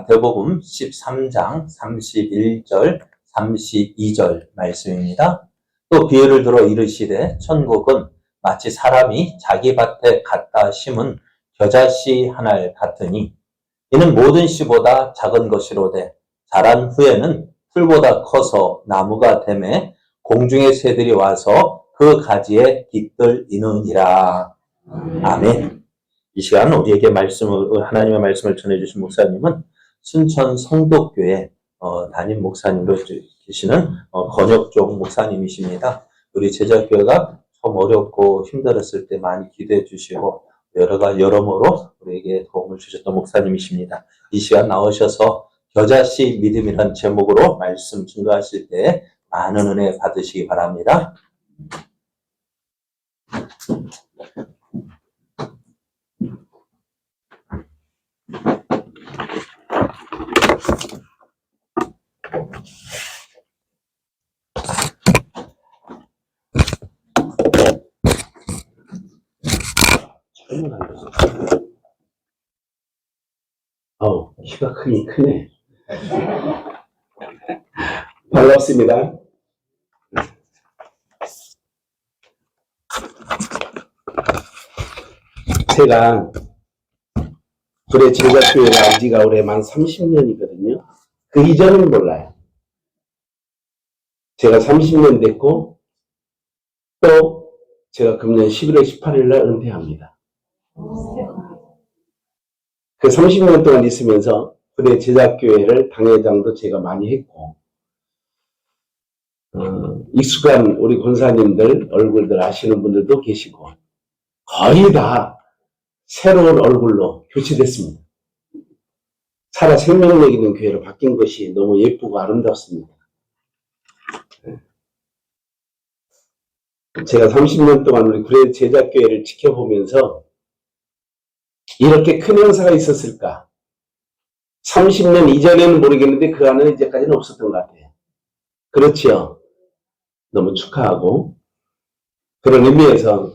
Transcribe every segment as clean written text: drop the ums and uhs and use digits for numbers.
마태복음 13장 31절 32절 말씀입니다. 또 비유를 들어 이르시되 천국은 마치 사람이 자기 밭에 갖다 심은 겨자씨 하나를 같으니 이는 모든 씨보다 작은 것이로되 자란 후에는 풀보다 커서 나무가 되매 공중의 새들이 와서 그 가지에 깃들이느니라. 아멘. 이 시간 우리에게 하나님의 말씀을 전해주신 목사님은 순천 성덕교회 담임 목사님으로 계시는 권혁종 목사님이십니다. 우리 제자교회가 좀 어렵고 힘들었을 때 많이 기도해 주시고 여러모로 우리에게 도움을 주셨던 목사님이십니다. 이 시간 나오셔서 겨자씨 믿음이라는 제목으로 말씀 증거하실 때 많은 은혜 받으시기 바랍니다. 키가 크긴 크네. 반갑습니다. 제가 불의 제자교회를 안 지가 올해 만 30년이거든요. 그 이전은 몰라요. 제가 30년 됐고, 또 제가 금년 11월 18일 날 은퇴합니다. 그 30년 동안 있으면서 불의 제자교회를 당회장도 제가 많이 했고, 익숙한 우리 권사님들 얼굴들 아시는 분들도 계시고, 거의 다 새로운 얼굴로 교체됐습니다. 살아 생명력 있는 교회로 바뀐 것이 너무 예쁘고 아름답습니다. 제가 30년 동안 우리 불의 제자교회를 지켜보면서 이렇게 큰 행사가 있었을까? 30년 이전에는 모르겠는데 그 안에는 이제까지는 없었던 것 같아요. 그렇지요? 너무 축하하고, 그런 의미에서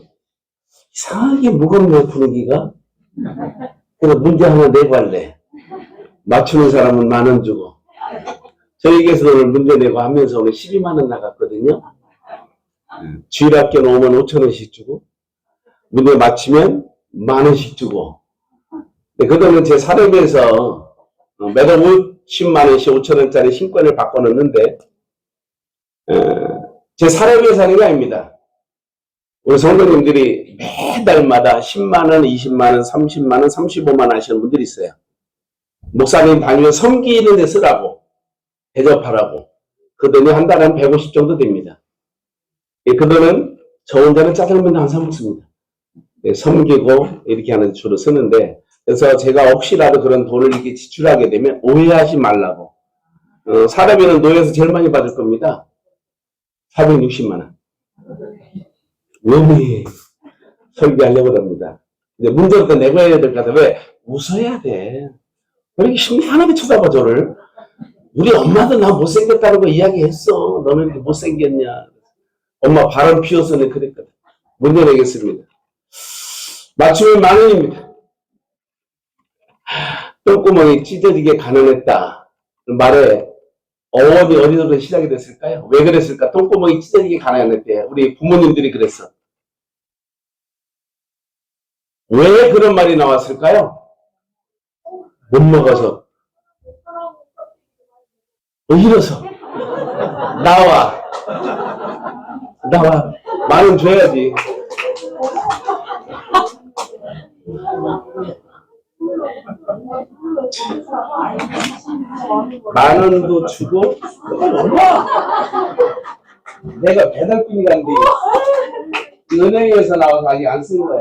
이상하게 무겁네 분위기가. 그래서 문제 하나 내고 할래. 맞추는 사람은 10,000원 주고. 저희에게서 오늘 문제 내고 하면서 오늘 12만 원 나갔거든요. 주일학교는 오면 5,000원씩 주고, 문제 맞히면 10,000원씩 주고. 그 돈은 제 사례비에서 매달 50만 원씩 5,000원짜리 신권을 바꿔놓는데, 제 사례비에서 하는 게 아닙니다. 우리 성도님들이 매달마다 10만 원, 20만 원, 30만 원, 35만 원 하시는 분들이 있어요. 목사님 다니면 섬기는 데 쓰라고, 대접하라고. 그 돈이 한 달에 한 150 정도 됩니다. 그 돈은 저 혼자는 짜장면도 안 사 먹습니다. 섬기고 이렇게 하는 데 주로 쓰는데, 그래서 제가 혹시라도 그런 돈을 이렇게 지출하게 되면 오해하지 말라고. 사례비는 노예에서 제일 많이 받을 겁니다. 460만 원. 왜 설계하려고 합니다. 근데 문제부터 내고 해야 될 것 같아. 왜? 웃어야 돼. 왜 이렇게 심란하게 쳐다봐, 저를? 우리 엄마도 나 못생겼다는 거 이야기했어. 너는 이렇게 못생겼냐. 엄마 바람 피워서 내 그랬거든. 문제 내겠습니다. 맞추면 10,000원입니다. 똥구멍이 찢어지게 가난했다. 말에 어원이 어디서부터 시작이 됐을까요? 왜 그랬을까? 똥구멍이 찢어지게 가난했대. 우리 부모님들이 그랬어. 왜 그런 말이 나왔을까요? 못 먹어서. 일어서. 나와. 10,000원 줘야지. $10,000원도 주고, 얼마? 내가 배달꾼이 간데, 은행에서 나와서 아직 안 쓴 거야.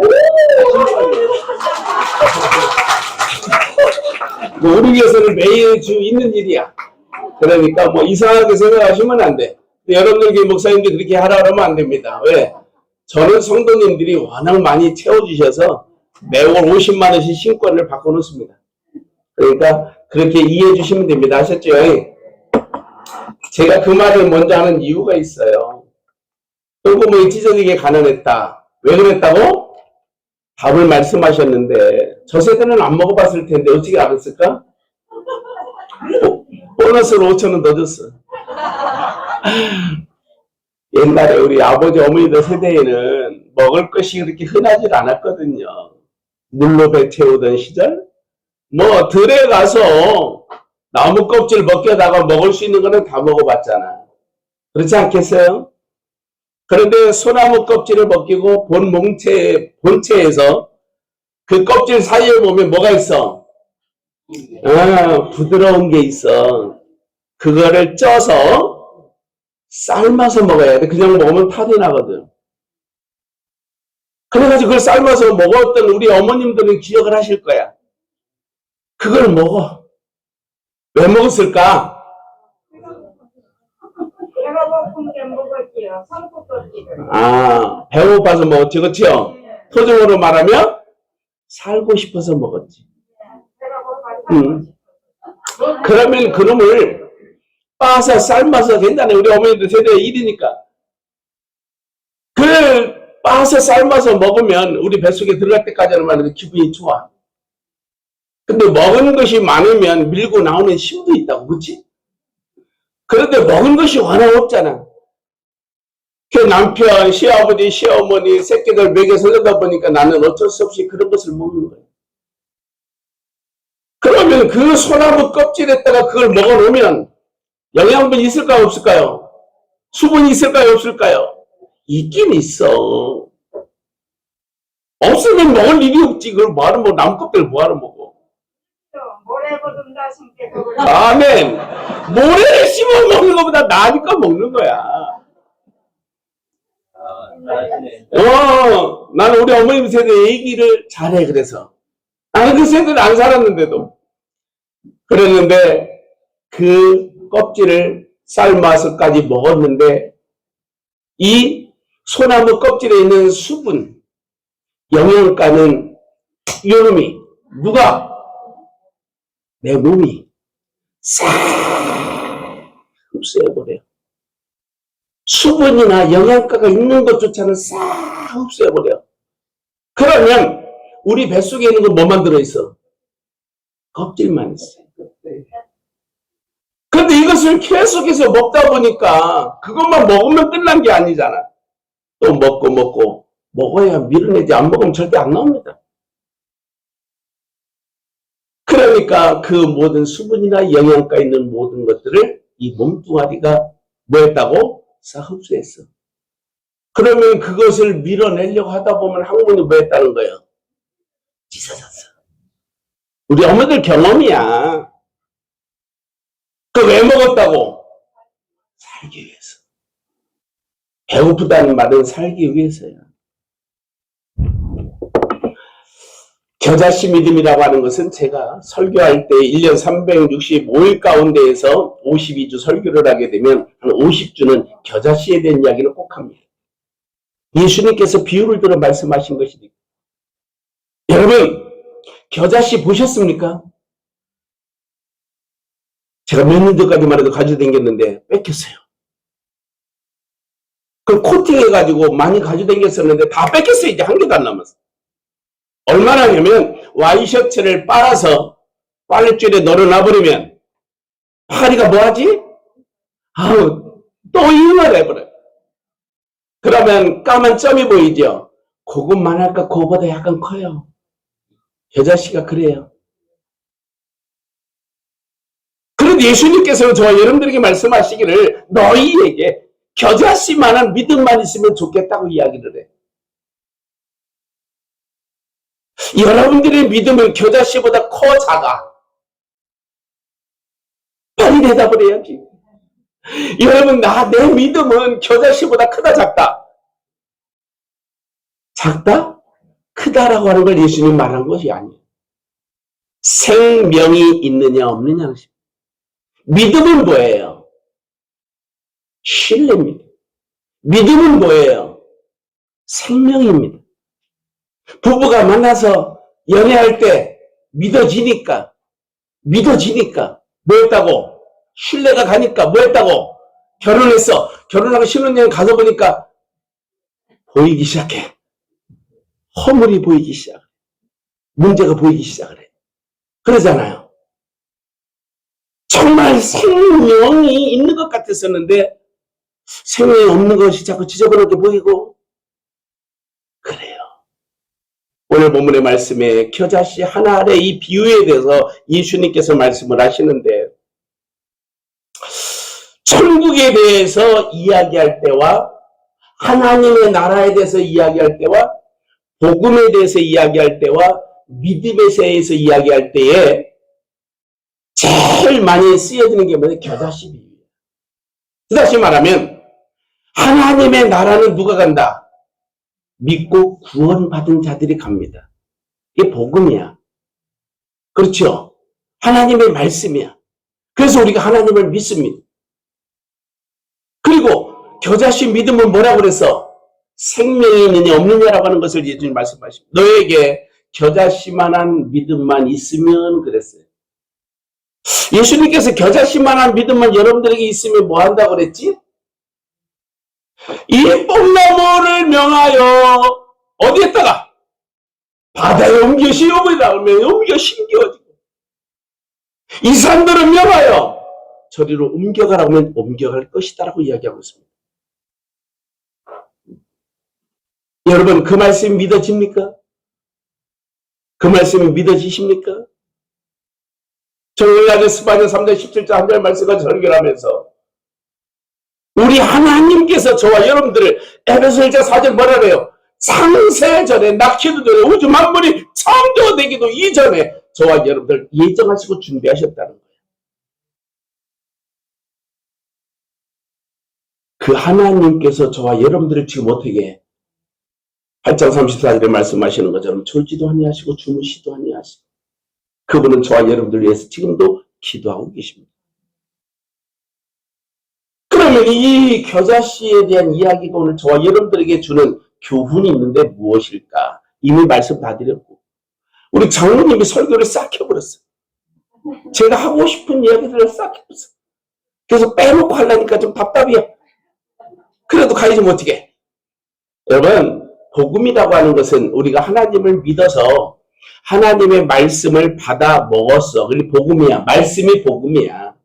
우리 위해서는 매주 있는 일이야. 그러니까 뭐 이상하게 생각하시면 안 돼. 여러분들 목사님들 그렇게 하라 그러면 안 됩니다. 왜? 저는 성도님들이 워낙 많이 채워주셔서 매월 50만 원씩 신권을 바꿔놓습니다. 그러니까 그렇게 이해해 주시면 됩니다. 아셨죠? 제가 그 말을 먼저 하는 이유가 있어요. 똥구멍이 찢어지게 가난했다. 왜 그랬다고? 밥을 말씀하셨는데 저 세대는 안 먹어봤을 텐데 어떻게 알았을까? 보너스로 5,000원 더 줬어. 옛날에 우리 아버지 어머니들 세대에는 먹을 것이 그렇게 흔하지 않았거든요. 물로 배 채우던 시절, 뭐 들에 가서 나무 껍질 벗겨다가 먹을 수 있는 거는 다 먹어봤잖아. 그렇지 않겠어요? 그런데 소나무 껍질을 벗기고 본체에서 그 껍질 사이에 보면 뭐가 있어? 부드러운 게 있어. 그거를 쪄서 삶아서 먹어야 돼. 그냥 먹으면 탈이 나거든. 그래가지고 그걸 삶아서 먹었던 우리 어머님들은 기억을 하실 거야. 그걸 먹어. 왜 먹었을까? 배가 고픈게 먹었지요. 성국껍질을. 배고파서 먹었지, 그치요? 네. 토종으로 말하면 살고 싶어서 먹었지. 배가 고파서 그러면 그놈을 빻아서 삶아서 괜찮아요. 우리 어머니들 세대의 일이니까. 그 빻아서 삶아서 먹으면 우리 뱃속에 들어갈 때까지는 말해도 기분이 좋아. 근데 먹은 것이 많으면 밀고 나오는 힘도 있다고, 그치? 그런데 먹은 것이 워낙 없잖아. 그 남편, 시아버지, 시어머니, 새끼들 먹여 살려다 보니까 나는 어쩔 수 없이 그런 것을 먹는 거야. 그러면 그 소나무 껍질에다가 그걸 먹어놓으면 영양분이 있을까요, 없을까요? 수분이 있을까요, 없을까요? 있긴 있어. 없으면 먹을 일이 없지. 그걸 뭐하러 먹어? 나무 껍질을 뭐하러 먹어? 모래 보든다 신께 아멘. 모래를 씹어 먹는 것보다 나으니까 먹는 거야. 나는 우리 어머님 세대 얘기를 잘해. 그래서 나는 그 세대를 안 살았는데도 그랬는데 그 껍질을 삶아서까지 먹었는데 이 소나무 껍질에 있는 수분, 영양가는 이놈이 누가? 내 몸이 싹 흡수해버려요. 수분이나 영양가가 있는 것조차는 싹 흡수해버려요. 그러면 우리 뱃속에 있는 건 뭐만 들어있어? 껍질만 있어요. 근데 이것을 계속해서 먹다 보니까 그것만 먹으면 끝난 게 아니잖아. 또 먹고 먹어야 밀어내지. 안 먹으면 절대 안 나옵니다. 그러니까 그 모든 수분이나 영양가 있는 모든 것들을 이 몸뚱아리가 뭐 했다고? 싹 흡수했어. 그러면 그것을 밀어내려고 하다 보면 항문이 뭐 했다는 거예요? 찢어졌어. 우리 어머니들 경험이야. 그 왜 먹었다고? 살기 위해서. 배고프다는 말은 살기 위해서야. 겨자씨 믿음이라고 하는 것은 제가 설교할 때 1년 365일 가운데에서 52주 설교를 하게 되면 한 50주는 겨자씨에 대한 이야기를 꼭 합니다. 예수님께서 비유를 들어 말씀하신 것이니까. 여러분, 겨자씨 보셨습니까? 제가 몇 년 전까지만 해도 가지고 다녔는데 뺏겼어요. 그걸 코팅해가지고 많이 가지고 다녔었는데 다 뺏겼어요. 이제 한 개도 안 남았어. 얼마나 하냐면 와이셔츠를 빨아서 빨랫줄에 널어놔버리면 파리가 뭐하지? 또 이용을 해버려요. 그러면 까만 점이 보이죠? 그것만 할까? 그거보다 약간 커요. 겨자씨가 그래요. 그런데 예수님께서는 저와 여러분들에게 말씀하시기를 너희에게 겨자씨만한 믿음만 있으면 좋겠다고 이야기를 해. 여러분들의 믿음은 겨자씨보다 커, 작아? 빨리 대답을 해야지. 여러분, 내 믿음은 겨자씨보다 크다, 작다? 작다? 크다라고 하는 걸 예수님 말한 것이 아니에요. 생명이 있느냐, 없느냐. 믿음은 뭐예요? 신뢰입니다. 믿음은 뭐예요? 생명입니다. 부부가 만나서 연애할 때 믿어지니까 뭐였다고? 신뢰가 가니까 뭐였다고? 결혼했어. 결혼하고 신혼여행 가서 보니까 보이기 시작해. 허물이 보이기 시작해. 문제가 보이기 시작을 해. 그러잖아요. 정말 생명이 있는 것 같았었는데 생명이 없는 것이 자꾸 지저분하게 보이고 그래요. 오늘 본문의 말씀에 겨자씨 하나의 이 비유에 대해서 예수님께서 말씀을 하시는데 천국에 대해서 이야기할 때와 하나님의 나라에 대해서 이야기할 때와 복음에 대해서 이야기할 때와 믿음에 대해서 이야기할 때에 제일 많이 쓰여지는 게 뭐냐? 겨자씨 비유예요. 다시 말하면 하나님의 나라는 누가 간다? 믿고 구원받은 자들이 갑니다. 이게 복음이야. 그렇죠? 하나님의 말씀이야. 그래서 우리가 하나님을 믿습니다. 그리고 겨자씨 믿음은 뭐라고 그랬어? 생명이 있느냐 없느냐라고 하는 것을 예수님 말씀하십니다. 너에게 겨자씨만한 믿음만 있으면 그랬어요. 예수님께서 겨자씨만한 믿음만 여러분들에게 있으면 뭐 한다고 그랬지? 이 뽕나무를 명하여 어디에다가? 바다에 옮겨 씌워버리라 그러면 옮겨 심겨지고 이 산들을 명하여 저리로 옮겨가라고 하면 옮겨갈 것이다 라고 이야기하고 있습니다. 여러분 그 말씀 믿어집니까? 그 말씀이 믿어지십니까? 저는 스바냐 3장 17절 한 절 말씀과 절결하면서 우리 하나님께서 저와 여러분들을 에베소 1장 4절 뭐라 그래요? 창세전에 낳기도 전에 우주 만물이 창조되기도 이전에 저와 여러분들 예정하시고 준비하셨다는 거예요. 그 하나님께서 저와 여러분들을 지금 어떻게 8장 34절에 말씀하시는 것처럼 졸지도 아니하시고 주무시도 아니하시고 그분은 저와 여러분들 위해서 지금도 기도하고 계십니다. 그러면 이 겨자씨에 대한 이야기가 오늘 저와 여러분들에게 주는 교훈이 있는데 무엇일까? 이미 말씀 다 드렸고 우리 장로님이 설교를 싹 해버렸어요. 제가 하고 싶은 이야기들을 싹 해버렸어요. 그래서 빼놓고 하려니까 좀 답답이야. 그래도 가야지 뭐 어떻게. 여러분 복음이라고 하는 것은 우리가 하나님을 믿어서 하나님의 말씀을 받아 먹었어. 그게 복음이야. 말씀이 복음이야.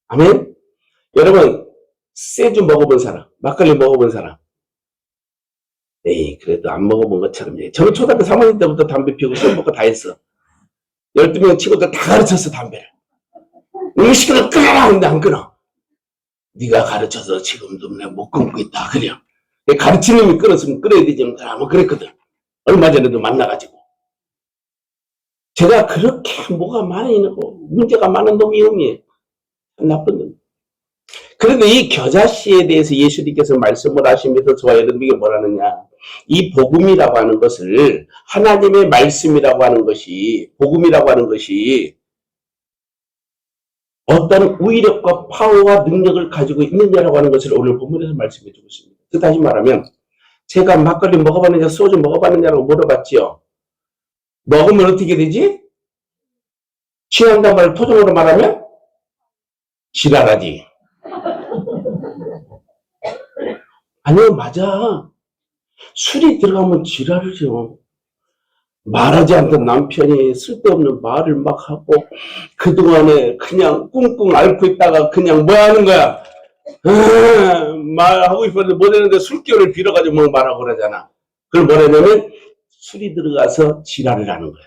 아멘? 여러분 쇠주 먹어본 사람, 막걸리 먹어본 사람. 에이 그래도 안 먹어본 것처럼. 저는 초등학교 3학년 때부터 담배 피우고 술 먹고 다 했어. 12명 친구들 다 가르쳤어 담배를. 이 시간을 끊어라 하는데 안 끊어. 네가 가르쳐서 지금도 내가 못 끊고 있다. 그래요. 가르치는 놈이 끊었으면 끊어야 되지 뭐 그랬거든. 얼마 전에도 만나가지고. 제가 그렇게 뭐가 많이 있고 문제가 많은 놈이 형이에요. 나쁜 놈. 그런데 이 겨자씨에 대해서 예수님께서 말씀을 하시면서 저와 여러분에게 뭐라느냐. 이 복음이라고 하는 것을 하나님의 말씀이라고 하는 것이 복음이라고 하는 것이 어떤 위력과 파워와 능력을 가지고 있느냐라고 하는 것을 오늘 본문에서 말씀해 주고 있습니다. 다시 말하면 제가 막걸리 먹어봤느냐 소주 먹어봤느냐라고 물어봤지요. 먹으면 어떻게 되지? 취한단 말을 토종으로 말하면 지랄하지. 아니요 맞아. 술이 들어가면 지랄이죠. 말하지 않던 남편이 쓸데없는 말을 막 하고 그동안에 그냥 꿍꿍 앓고 있다가 그냥 뭐 하는 거야? 말하고 싶었는데 못 했는데 술기운을 빌어가지고 뭐 말하고 그러잖아. 그걸 뭐냐면 술이 들어가서 지랄을 하는 거야.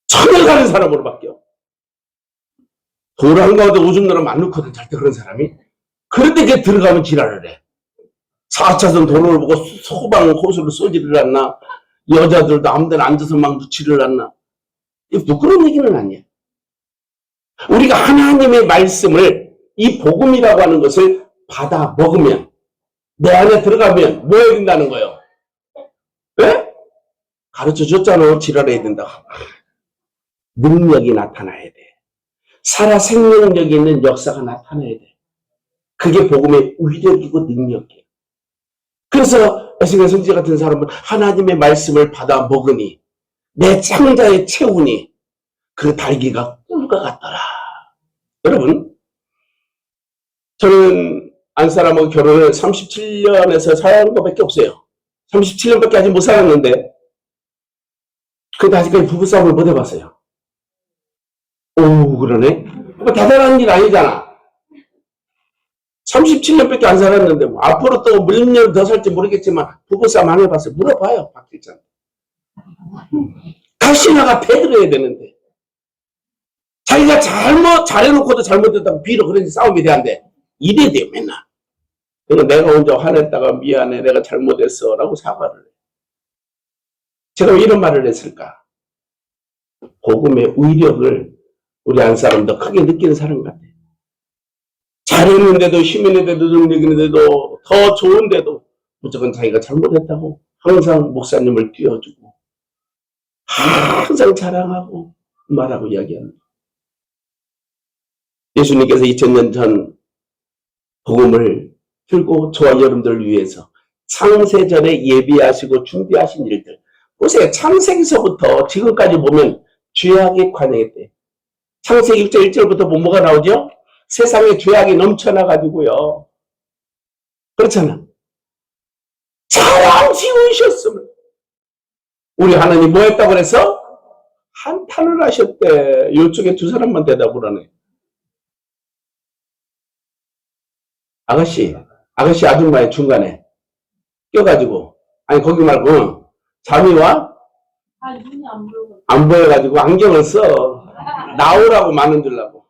천에 가는 사람으로 바뀌어. 돌 한가운데 오줌 넣으면 안 넣거든 절대 그런 사람이. 그런데 걔 들어가면 지랄을 해. 4차선 도로를 보고 소방 호수를 쏘지를 않나. 여자들도 아무데나 앉아서 막 묻지를 않나. 이거 부끄러운 얘기는 아니야. 우리가 하나님의 말씀을 이 복음이라고 하는 것을 받아 먹으면 내 안에 들어가면 뭐 해야 된다는 거예요? 왜? 가르쳐 줬잖아. 지랄해야 된다고. 능력이 나타나야 돼. 살아 생명력이 있는 역사가 나타나야 돼. 그게 복음의 위력이고 능력이에요. 그래서 에스겔 선지자 같은 사람은 하나님의 말씀을 받아 먹으니 내 창자에 채우니 그 달기가 꿀과 같더라. 여러분 저는 안사람하고 결혼을 37년에서 사는 것밖에 없어요. 37년밖에 아직 못 살았는데 근데 아직까지 부부싸움을 못 해봤어요. 오, 그러네. 뭐 대단한 일 아니잖아. 37년밖에 안 살았는데 뭐 앞으로 또 몇 년 더 살지 모르겠지만 부부싸움 안 해봤어요. 물어봐요, 박 실장. 가시나가 패들어야 되는데 자기가 잘해놓고도 잘못했다고 빌어. 그러니 싸움이 돼안돼. 이래야 돼요 맨날. 그래서 내가 혼자 화냈다가 미안해 내가 잘못했어 라고 사과를 해. 제가 왜 이런 말을 했을까? 복음의 위력을 우리 안 사람도 크게 느끼는 사람 같아. 잘했는데도 힘 있는데도 능력 있는데도 더 좋은데도 무조건 자기가 잘못했다고 항상 목사님을 띄워주고 항상 자랑하고 말하고 이야기합니다. 예수님께서 2000년 전 복음을 들고 저와 여러분들을 위해서 창세전에 예비하시고 준비하신 일들 보세요. 창세기서부터 지금까지 보면 죄악이 관영했대. 창세기 1절 1절부터 뭐가 나오죠? 세상에 죄악이 넘쳐나가지고요. 그렇잖아. 자랑 지우셨으면 우리 하나님 뭐 했다고 그래서? 한탄을 하셨대. 이쪽에 두 사람만 대답을 하네. 아가씨 아줌마의 중간에 껴가지고 아니 거기 말고 잠이 와? 눈이 안 보여가지고 안경을 써. 나오라고 많은 줄라고.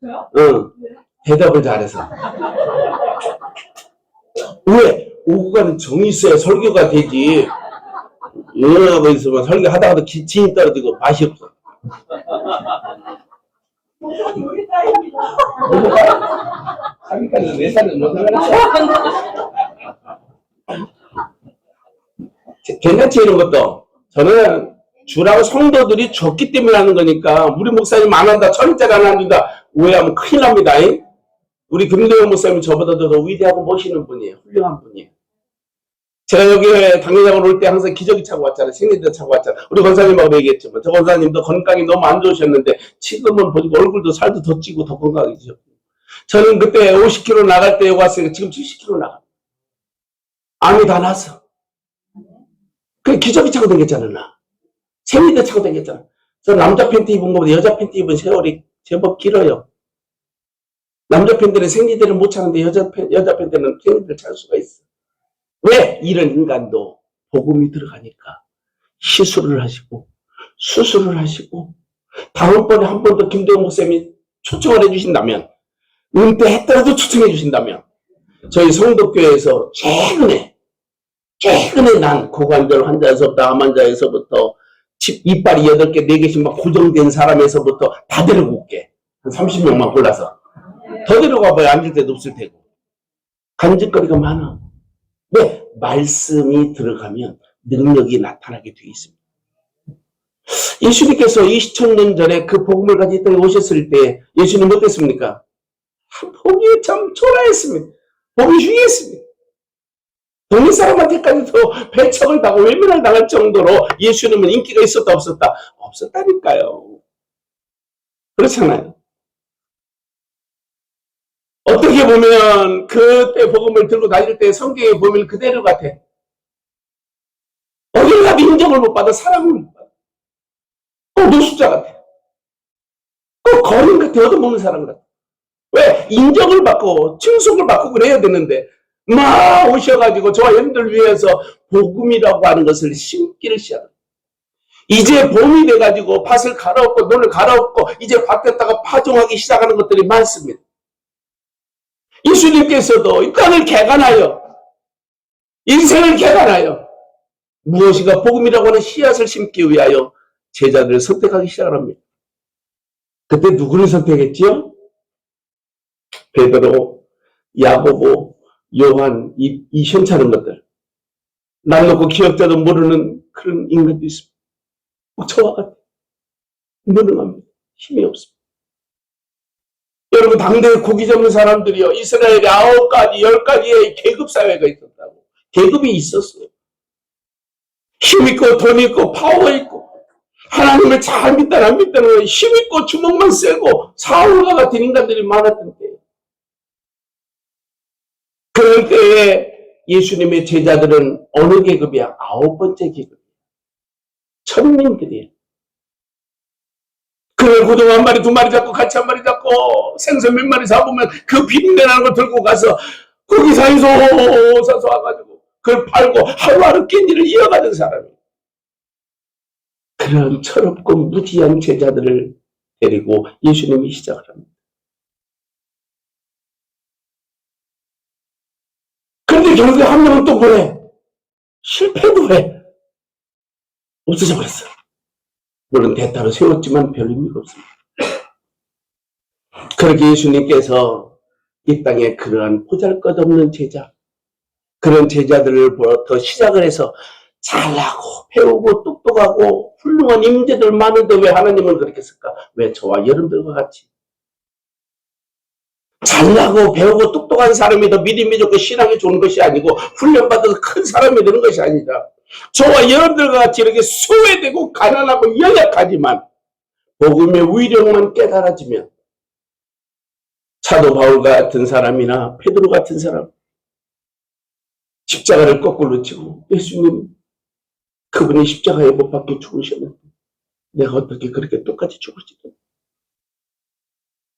저요? 응. 대답을 잘해서. 왜? 오고 가는 정이 있어야 설교가 되지. 이러고 있으면 설교하다가도 진이 떨어지고 맛이 없어. 우리 딸입니다. 하기까지 4살은 못 살았어. 괜찮지 이런 것도. 저는 주라고 성도들이 줬기 때문에 하는 거니까 우리 목사님 안 한다 절대로 안 한다 오해하면 큰일 납니다. 우리 김도영 목사님 저보다도 더 위대하고 멋있는 분이에요. 훌륭한 분이에요. 제가 여기 당회장으로 올 때 항상 기저귀 차고 왔잖아요. 생리대 차고 왔잖아요. 우리 권사님하고 얘기했지만 저 권사님도 건강이 너무 안 좋으셨는데 지금은 보니까 얼굴도 살도 더 찌고 더 건강해지셨고 저는 그때 50kg 나갈 때 왔으니까 지금 70kg 나가. 암이 다 났어. 그래 기저귀 차고 다녔잖아 나. 생리대 차고 다녔잖아. 저 남자 팬티 입은 것보다 여자 팬티 입은 세월이 제법 길어요. 남자 팬들은 생리대를 못 차는데 여자 팬들은 생리대를 찰 수가 있어. 왜? 이런 인간도 복음이 들어가니까 시술을 하시고 수술을 하시고 다음번에 한 번 더 김도영 목사님이 초청을 해주신다면 은퇴했더라도 초청해 주신다면 저희 성덕교회에서 최근에 난 고관절 환자에서부터 암 환자에서부터 이빨이 8개 4개씩 막 고정된 사람에서부터 다 데리고 올게. 한 30명만 골라서 더 데려가 봐야 앉을 데도 없을 테고 간직거리가 많아. 왜? 말씀이 들어가면 능력이 나타나게 되어 있습니다. 예수님께서 2000년 전에 그 복음을 가지고 이 땅에 오셨을 때 예수님 어땠습니까? 보기 참 초라했습니다. 보기 흉했습니다. 동네 사람한테까지도 배척을 당하고 외면을 당할 정도로 예수님은 인기가 있었다 없었다? 없었다니까요. 그렇잖아요. 어떻게 보면 그때 복음을 들고 다닐 때 성경에 보면 그대로 같아. 어딜 가도 인정을 못 받아. 사랑을 못 받아. 꼭 노숙자 같아. 꼭 거인 같아. 얻어먹는 사람 같아. 왜? 인정을 받고 칭송을 받고 그래야 되는데 막 오셔가지고 저와 여러분들 위해서 복음이라고 하는 것을 심기를 시작합니다. 이제 봄이 돼가지고 밭을 갈아엎고 논을 갈아엎고 이제 밭에다가 파종하기 시작하는 것들이 많습니다. 예수님께서도 이 땅을 개간하여 인생을 개간하여 무엇인가 복음이라고 하는 씨앗을 심기 위하여 제자들을 선택하기 시작을 합니다. 그때 누구를 선택했지요? 베드로, 야고보, 요한, 이 현찮은 것들. 남 놓고 기억자도 모르는 그런 인간도 있습니다. 저와 같아. 무능합니다. 힘이 없습니다. 여러분 당대에 고기 잡는 사람들이요. 이스라엘에 9가지, 10가지의 계급사회가 있었다고. 계급이 있었어요. 힘있고 돈있고 파워있고 하나님을 잘 믿다 안 믿다는 힘있고 주먹만 세고 사울과 같은 인간들이 많았던 때예요. 그럴 때에 예수님의 제자들은 어느 계급이야? 9번째 계급이에요. 천민들이에요. 그래, 고등 한 마리, 두 마리 잡고, 같이 한 마리 잡고, 생선 몇 마리 잡으면 그 비린내 나는 거 들고 가서, 거기 사이소 와가지고, 그걸 팔고 하루하루 깻잎을 이어가는 사람이. 그런 철없고 무지한 제자들을 데리고 예수님이 시작을 합니다. 그런데 결국에 한 명은 또 뭐래? 실패도 해. 없어져 버렸어. 물론 대타로 세웠지만 별 의미가 없습니다. 그렇게 예수님께서 이 땅에 그러한 보잘것없는 제자, 그런 제자들을부터 시작을 해서 잘나고 배우고 똑똑하고 훌륭한 임재들 많은데 왜 하나님은 그렇게 했을까? 왜 저와 여러분들과 같이 잘나고 배우고 똑똑한 사람이 더 믿음이 좋고 신앙이 좋은 것이 아니고 훈련받아서 큰 사람이 되는 것이 아니라 저와 여러분들과 같이 이렇게 소외되고 가난하고 연약하지만 복음의 위력만 깨달아지면 사도 바울 같은 사람이나 베드로 같은 사람 십자가를 거꾸로 치고 예수님 그분이 십자가에 못 박혀 죽으셨는데 내가 어떻게 그렇게 똑같이 죽을지도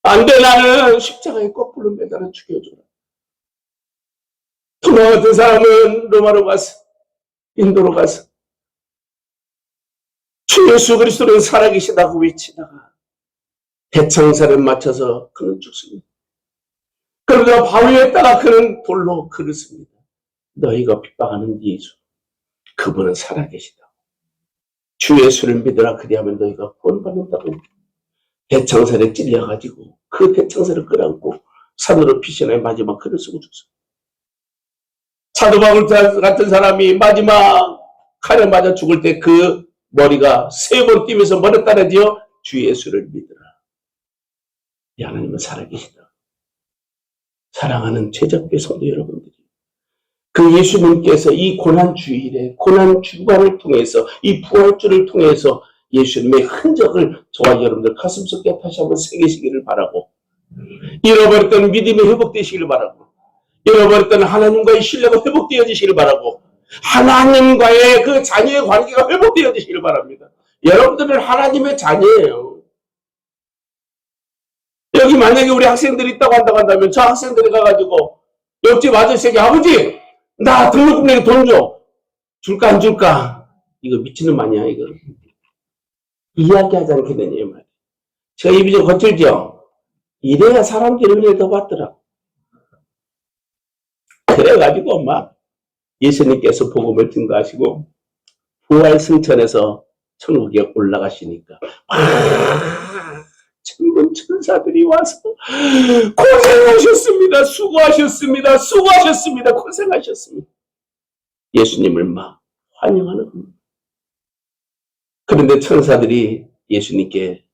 안 돼. 나는 십자가에 거꾸로 매달아 죽여줘라. 토마 같은 사람은 로마로 가서 인도로 가서 주 예수 그리스도는 살아계시다고 외치다가 대청사를 맞춰서 그는 죽습니다. 그러다 바위에다가 그는 돌로 그르습니다. 너희가 핍박하는 예수 그분은 살아계시다. 주 예수를 믿으라 그리하면 너희가 구원받는다고. 대청살에 찔려가지고 그 대청살을 끌어안고 산으로 피신하여 마지막 글을 쓰고 죽습니다. 사도 바울 같은 사람이 마지막 칼에 맞아 죽을 때 그 머리가 3번 뛰면서 뭐를 따라지요? 주 예수를 믿으라. 이 하나님은 살아계시다. 사랑하는 제자교회 성도 여러분들이 그 예수님께서 이 고난주일에 고난주간을 통해서 이 부활주를 통해서 예수님의 흔적을 저와 여러분들 가슴속에 다시 한번 새기시기를 바라고 잃어버렸던 믿음이 회복되시기를 바라고 잃어버렸던 하나님과의 신뢰가 회복되어지시기를 바라고 하나님과의 그 자녀의 관계가 회복되어지시기를 바랍니다. 여러분들은 하나님의 자녀예요. 여기 만약에 우리 학생들이 있다고 한다면 저 학생들이 가가지고 옆집 아저씨에게 아버지 나 등록금 내게 돈 줘. 줄까 안 줄까? 이거 미친놈 아니야 이거. 이야기하지 않겠느냐 말이야. 제가 입이 좀 거칠죠? 이래야 사람들이 은혜를 더 받더라. 그래가지고 막 예수님께서 복음을 증거하시고 부활 승천해서 천국에 올라가시니까 천군 천사들이 와서 고생하셨습니다. 수고하셨습니다. 수고하셨습니다. 고생하셨습니다. 예수님을 막 환영하는 겁니다. 그런데 천사들이 예수님께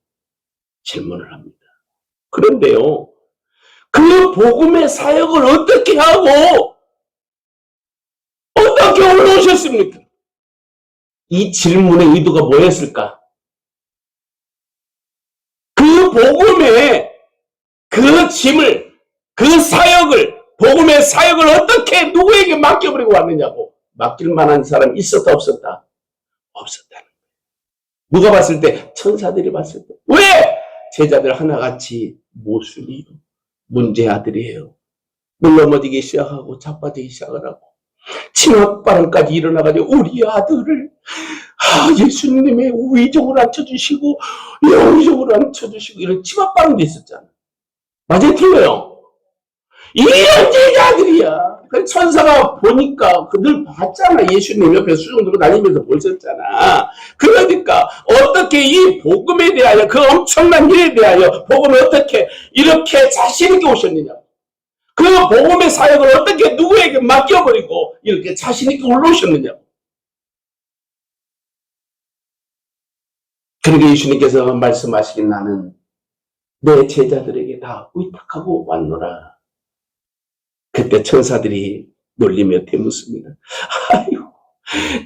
질문을 합니다. 그런데요, 그 복음의 사역을 어떻게 하고 어떻게 올라오셨습니까? 이 질문의 의도가 뭐였을까? 그 복음의 그 짐을, 그 사역을, 복음의 사역을 어떻게 누구에게 맡겨버리고 왔느냐고. 맡길 만한 사람이 있었다 없었다? 없었다는 거예요. 누가 봤을 때? 천사들이 봤을 때. 왜? 제자들 하나같이 모순이요. 문제 아들이에요. 물 넘어지기 시작하고 자빠지기 시작을 하고 치맛바람까지 일어나가지고 우리 아들을 예수님의 위적으로 앉혀주시고 영적으로 앉혀주시고 이런 치맛바람도 있었잖아. 맞아요? 틀려요? 이런 제자들이야. 그 천사가 보니까 늘 봤잖아. 예수님 옆에 수종 들고 다니면서 보셨잖아. 그러니까 어떻게 이 복음에 대하여 그 엄청난 일에 대하여 복음을 어떻게 이렇게 자신 있게 오셨느냐. 그 복음의 사역을 어떻게 누구에게 맡겨버리고 이렇게 자신 있게 올라오셨느냐. 그러게 예수님께서 말씀하시긴 나는 내 제자들에게 다 의탁하고 왔노라. 그때 천사들이 놀리며 대묻습니다. 아이고,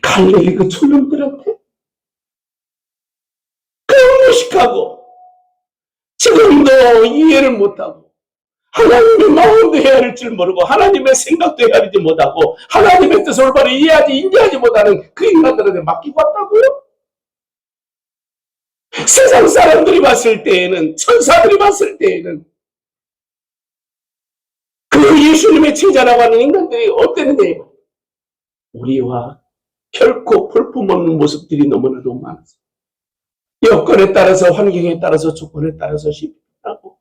갈릴리 그 촌놈들한테 그 무식하고 지금도 이해를 못하고 하나님의 마음도 헤아릴 줄 모르고 하나님의 생각도 헤아리지 못하고 하나님의 뜻을 바로 이해하지 인지하지 못하는 그 인간들한테 맡기고 왔다고요? 세상 사람들이 봤을 때에는, 천사들이 봤을 때에는 그 예수님의 제자라고 하는 인간들이 어땠는데 우리와 결코 볼품없는 모습들이 너무나도 많았어요. 여건에 따라서, 환경에 따라서, 조건에 따라서 실패하고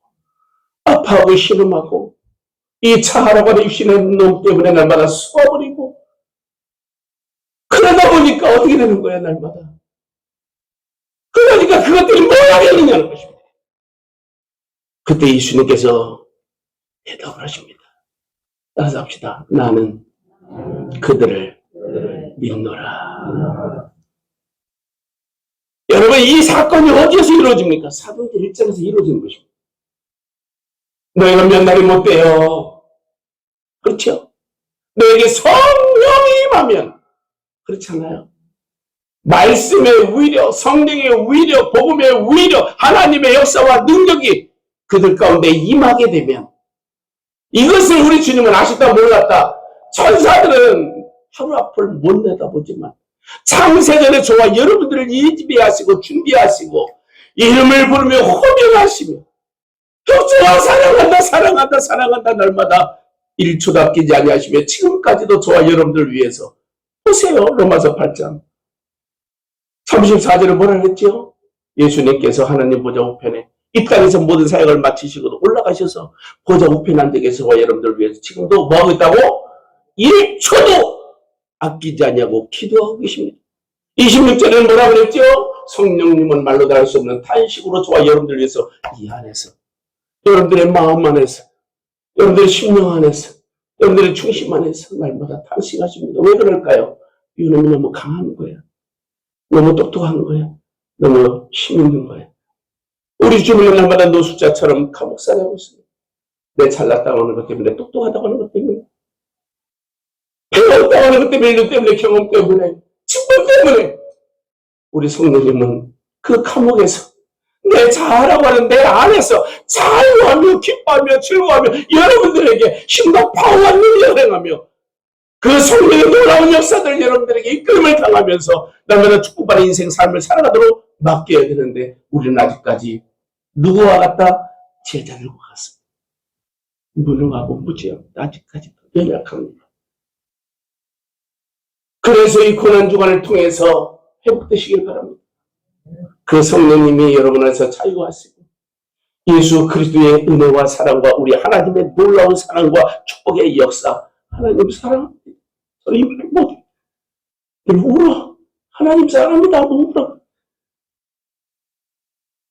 아파하고 신음하고 이 차하라고 하는 입신의 놈 때문에 날마다 쏘아버리고, 그러다 보니까 어떻게 되는 거야, 날마다. 그러니까 그것들이 뭘 하겠느냐는 것입니다. 그때 예수님께서 대답을 하십니다. 따라서 합시다. 나는 그들을 믿노라. 여러분, 이 사건이 어디에서 이루어집니까? 사도행전 1장에서 이루어지는 것입니다. 너희가 몇 날이 못 돼요. 그렇죠? 너에게 성령이 임하면, 그렇잖아요. 말씀의 위력, 성령의 위력, 복음의 위력, 하나님의 역사와 능력이 그들 가운데 임하게 되면, 이것을 우리 주님은 아시다 몰랐다. 천사들은 하루 앞을 못 내다보지만 창세전에 저와 여러분들을 예비하시고 준비하시고 이름을 부르며 호명하시며 저와 사랑한다 사랑한다 사랑한다 날마다 1초도 아끼지 아니하시며 지금까지도 저와 여러분들을 위해서 보세요. 로마서 8장 34절에 뭐라 그랬죠? 예수님께서 하나님 보좌 우편에 이 땅에서 모든 사역을 마치시고 올라가셔서 보좌 우편에 앉아 계셔서 여러분들을 위해서 지금도 뭐하고 있다고? 1초도 아끼지 않냐고 기도하고 계십니다. 26절에는 뭐라 그랬죠? 성령님은 말로 다 할 수 없는 탄식으로 저와 여러분들을 위해서 이 안에서, 여러분들의 마음 안에서, 여러분들의 심령 안에서, 여러분들의 중심 안에서 날마다 탄식하십니다. 왜 그럴까요? 이놈이 너무 강한 거야. 너무 똑똑한 거야. 너무 힘 있는 거야. 우리 주변은 날마다 노숙자처럼 감옥살이 하고 있습니다. 내 잘났다고 하는 것 때문에, 똑똑하다고 하는 것 때문에, 배웠다고 하는 것 때문에, 일 때문에, 경험 때문에, 직분 때문에 우리 성령님은 그 감옥에서 내 자아라고 하는 내 안에서 자유하며 기뻐하며 즐거워하며 여러분들에게 힘과 파워와 능력을 행하며 그 성령의 놀라운 역사들 여러분들에게 이끌음을 당하면서 날마다 축복받은 인생 삶을 살아가도록 맡겨야 되는데 우리는 아직까지 누구와 같다? 제자들과 같습니다. 무능하고 무지하고 아직까지도 연약합니다. 그래서 이 고난주간을 통해서 회복되시길 바랍니다. 그 성령님이 여러분 안에서 자유하시고 예수 그리스도의 은혜와 사랑과 우리 하나님의 놀라운 사랑과 축복의 역사, 하나님 사랑합니다. 저는 이 말 못해. 울어. 하나님 사랑합니다. 울어.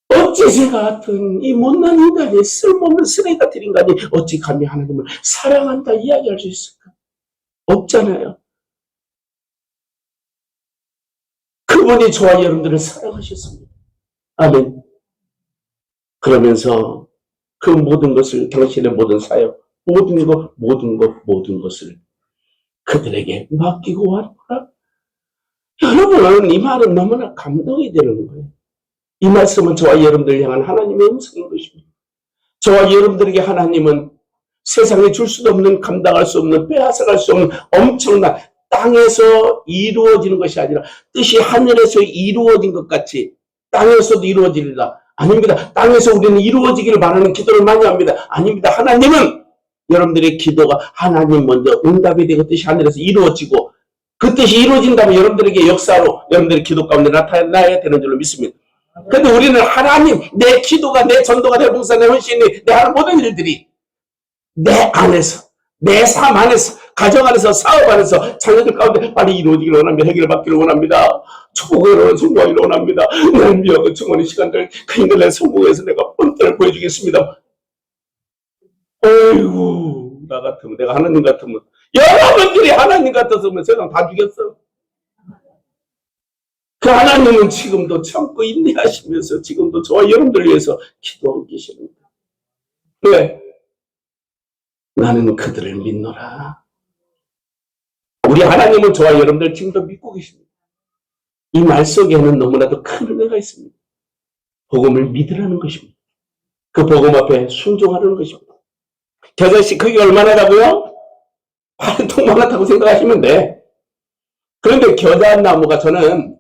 어찌 제 같은 이 못난 인간이, 쓸모없는 쓰레기 같은 인간이 어찌 감히 하나님을 사랑한다 이야기할 수 있을까? 없잖아요. 그분이 저와 여러분들을 사랑하셨습니다. 아멘. 그러면서 그 모든 것을, 당신의 모든 사역, 모든 것을 그들에게 맡기고 왔구나. 여러분, 이 말은 너무나 감동이 되는 거예요. 이 말씀은 저와 여러분들을 향한 하나님의 음성인 것입니다. 저와 여러분들에게 하나님은 세상에 줄 수도 없는, 감당할 수 없는, 빼앗아갈 수 없는 엄청난 땅에서 이루어지는 것이 아니라 뜻이 하늘에서 이루어진 것 같이 땅에서도 이루어지리라. 아닙니다. 땅에서 우리는 이루어지기를 바라는 기도를 많이 합니다. 아닙니다. 하나님은 여러분들의 기도가 하나님 먼저 응답이 되고 뜻이 하늘에서 이루어지고 그 뜻이 이루어진다면 여러분들에게 역사로 여러분들의 기도 가운데 나타나야 되는 줄로 믿습니다. 그런데 우리는 하나님, 내 기도가, 내 전도가, 내 봉사, 내 헌신이, 내 하는 모든 일들이 내 안에서, 내 삶 안에서, 가정 안에서, 사업 안에서 자녀들 가운데 빨리 이루어지기를 원합니다. 해결을 받기를 원합니다. 축복을 성공하기를 원합니다. 날 미워하고 증언의 시간들 그 인간의 성공에서 내가 본때를 보여주겠습니다. 어이구, 나 같으면, 내가 하나님 같으면, 여러분들이 하나님 같았으면 세상 다 죽였어. 그 하나님은 지금도 참고 인내하시면서 지금도 저와 여러분들을 위해서 기도하고 계십니다. 왜? 나는 그들을 믿노라. 우리 하나님은 저와 여러분들 지금도 믿고 계십니다. 이 말 속에는 너무나도 큰 은혜가 있습니다. 복음을 믿으라는 것입니다. 그 복음 앞에 순종하는 것입니다. 겨자씨 크기 얼마나라고요? 한 통만하다고 생각하시면 돼. 그런데 겨자나무가 저는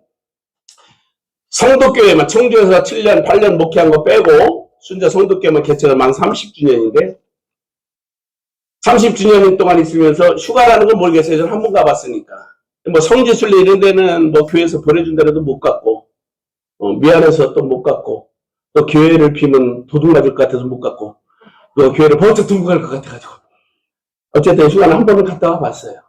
성도교회만 청주에서 7년, 8년 목회한 거 빼고 순자 성도교회만 개척을 만 30주년인데 30주년 동안 있으면서 휴가라는 건 모르겠어요. 저는 한 번 가봤으니까. 뭐 성지순례 이런 데는 뭐 교회에서 보내준 데라도 못 갔고 미안해서 또 못 갔고 또 교회를 비면 도둑 맞을 것 같아서 못 갔고 또 교회를 번쩍 들고 갈 것 같아가지고 어쨌든 휴가는 한 번은 갔다 와봤어요.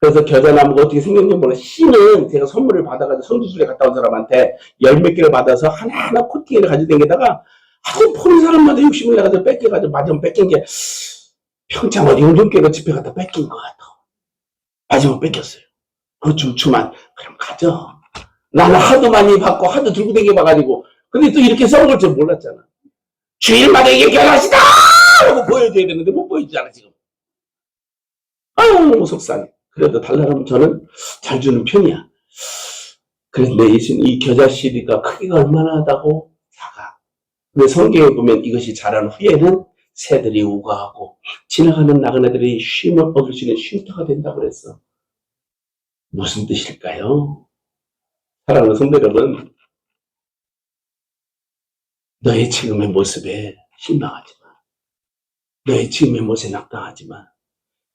그래서 겨자나무가 어떻게 생겼는지 몰라. 씨는 제가 선물을 받아가지고 성지순례 갔다 온 사람한테 열 몇 개를 받아서 하나하나 코팅을 가지고 다니다가 아주 포는 사람마다 욕심을 내가지고 뺏겨가지고 마지막 뺏긴 게 평창 어디 용종교회로 집회 갔다 뺏긴 것 같아. 마지막 뺏겼어요. 그 춤추만 그럼 가져. 나는 하도 많이 받고 하도 들고 다녀봐가지고 근데 또 이렇게 싸울 줄 몰랐잖아. 주일마다 이게 결혼하시다 하고 보여줘야 되는데 못 보여주잖아 지금. 아유 너무 속상해. 그래도 달라면 저는 잘 주는 편이야. 그래서 내 이 겨자 CD가 크기가 얼마나 하다고 작아. 근데 성경에 보면 이것이 자란 후에는 새들이 우거하고 지나가는 나그네들이 쉼을 얻을 수 있는 쉼터가 된다고 그랬어. 무슨 뜻일까요? 사랑하는 성도 여러분, 너의 지금의 모습에 실망하지 마. 너의 지금의 모습에 낙담하지 마.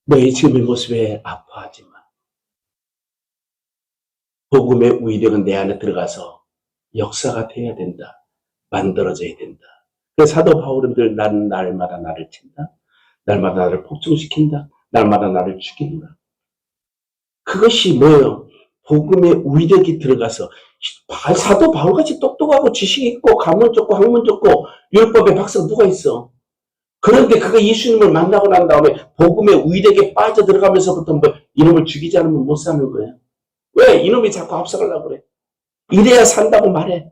너의 지금의 모습에 아파하지 마. 복음의 위력은 내 안에 들어가서 역사가 돼야 된다. 만들어져야 된다. 그래서 사도 바울은 늘 나는 날마다 나를 친다. 날마다 나를 폭증시킨다. 날마다 나를 죽이노라. 그것이 뭐예요? 복음의 위력이 들어가서 사도 바울같이 똑똑하고 지식 있고 가문 좋고 학문 좋고 율법의 박사가 누가 있어? 그런데 그가 예수님을 만나고 난 다음에 복음의 위력에 빠져 들어가면서부터 뭐 이놈을 죽이지 않으면 못 사는 거야. 왜? 이놈이 자꾸 앞서가려고 그래. 이래야 산다고 말해.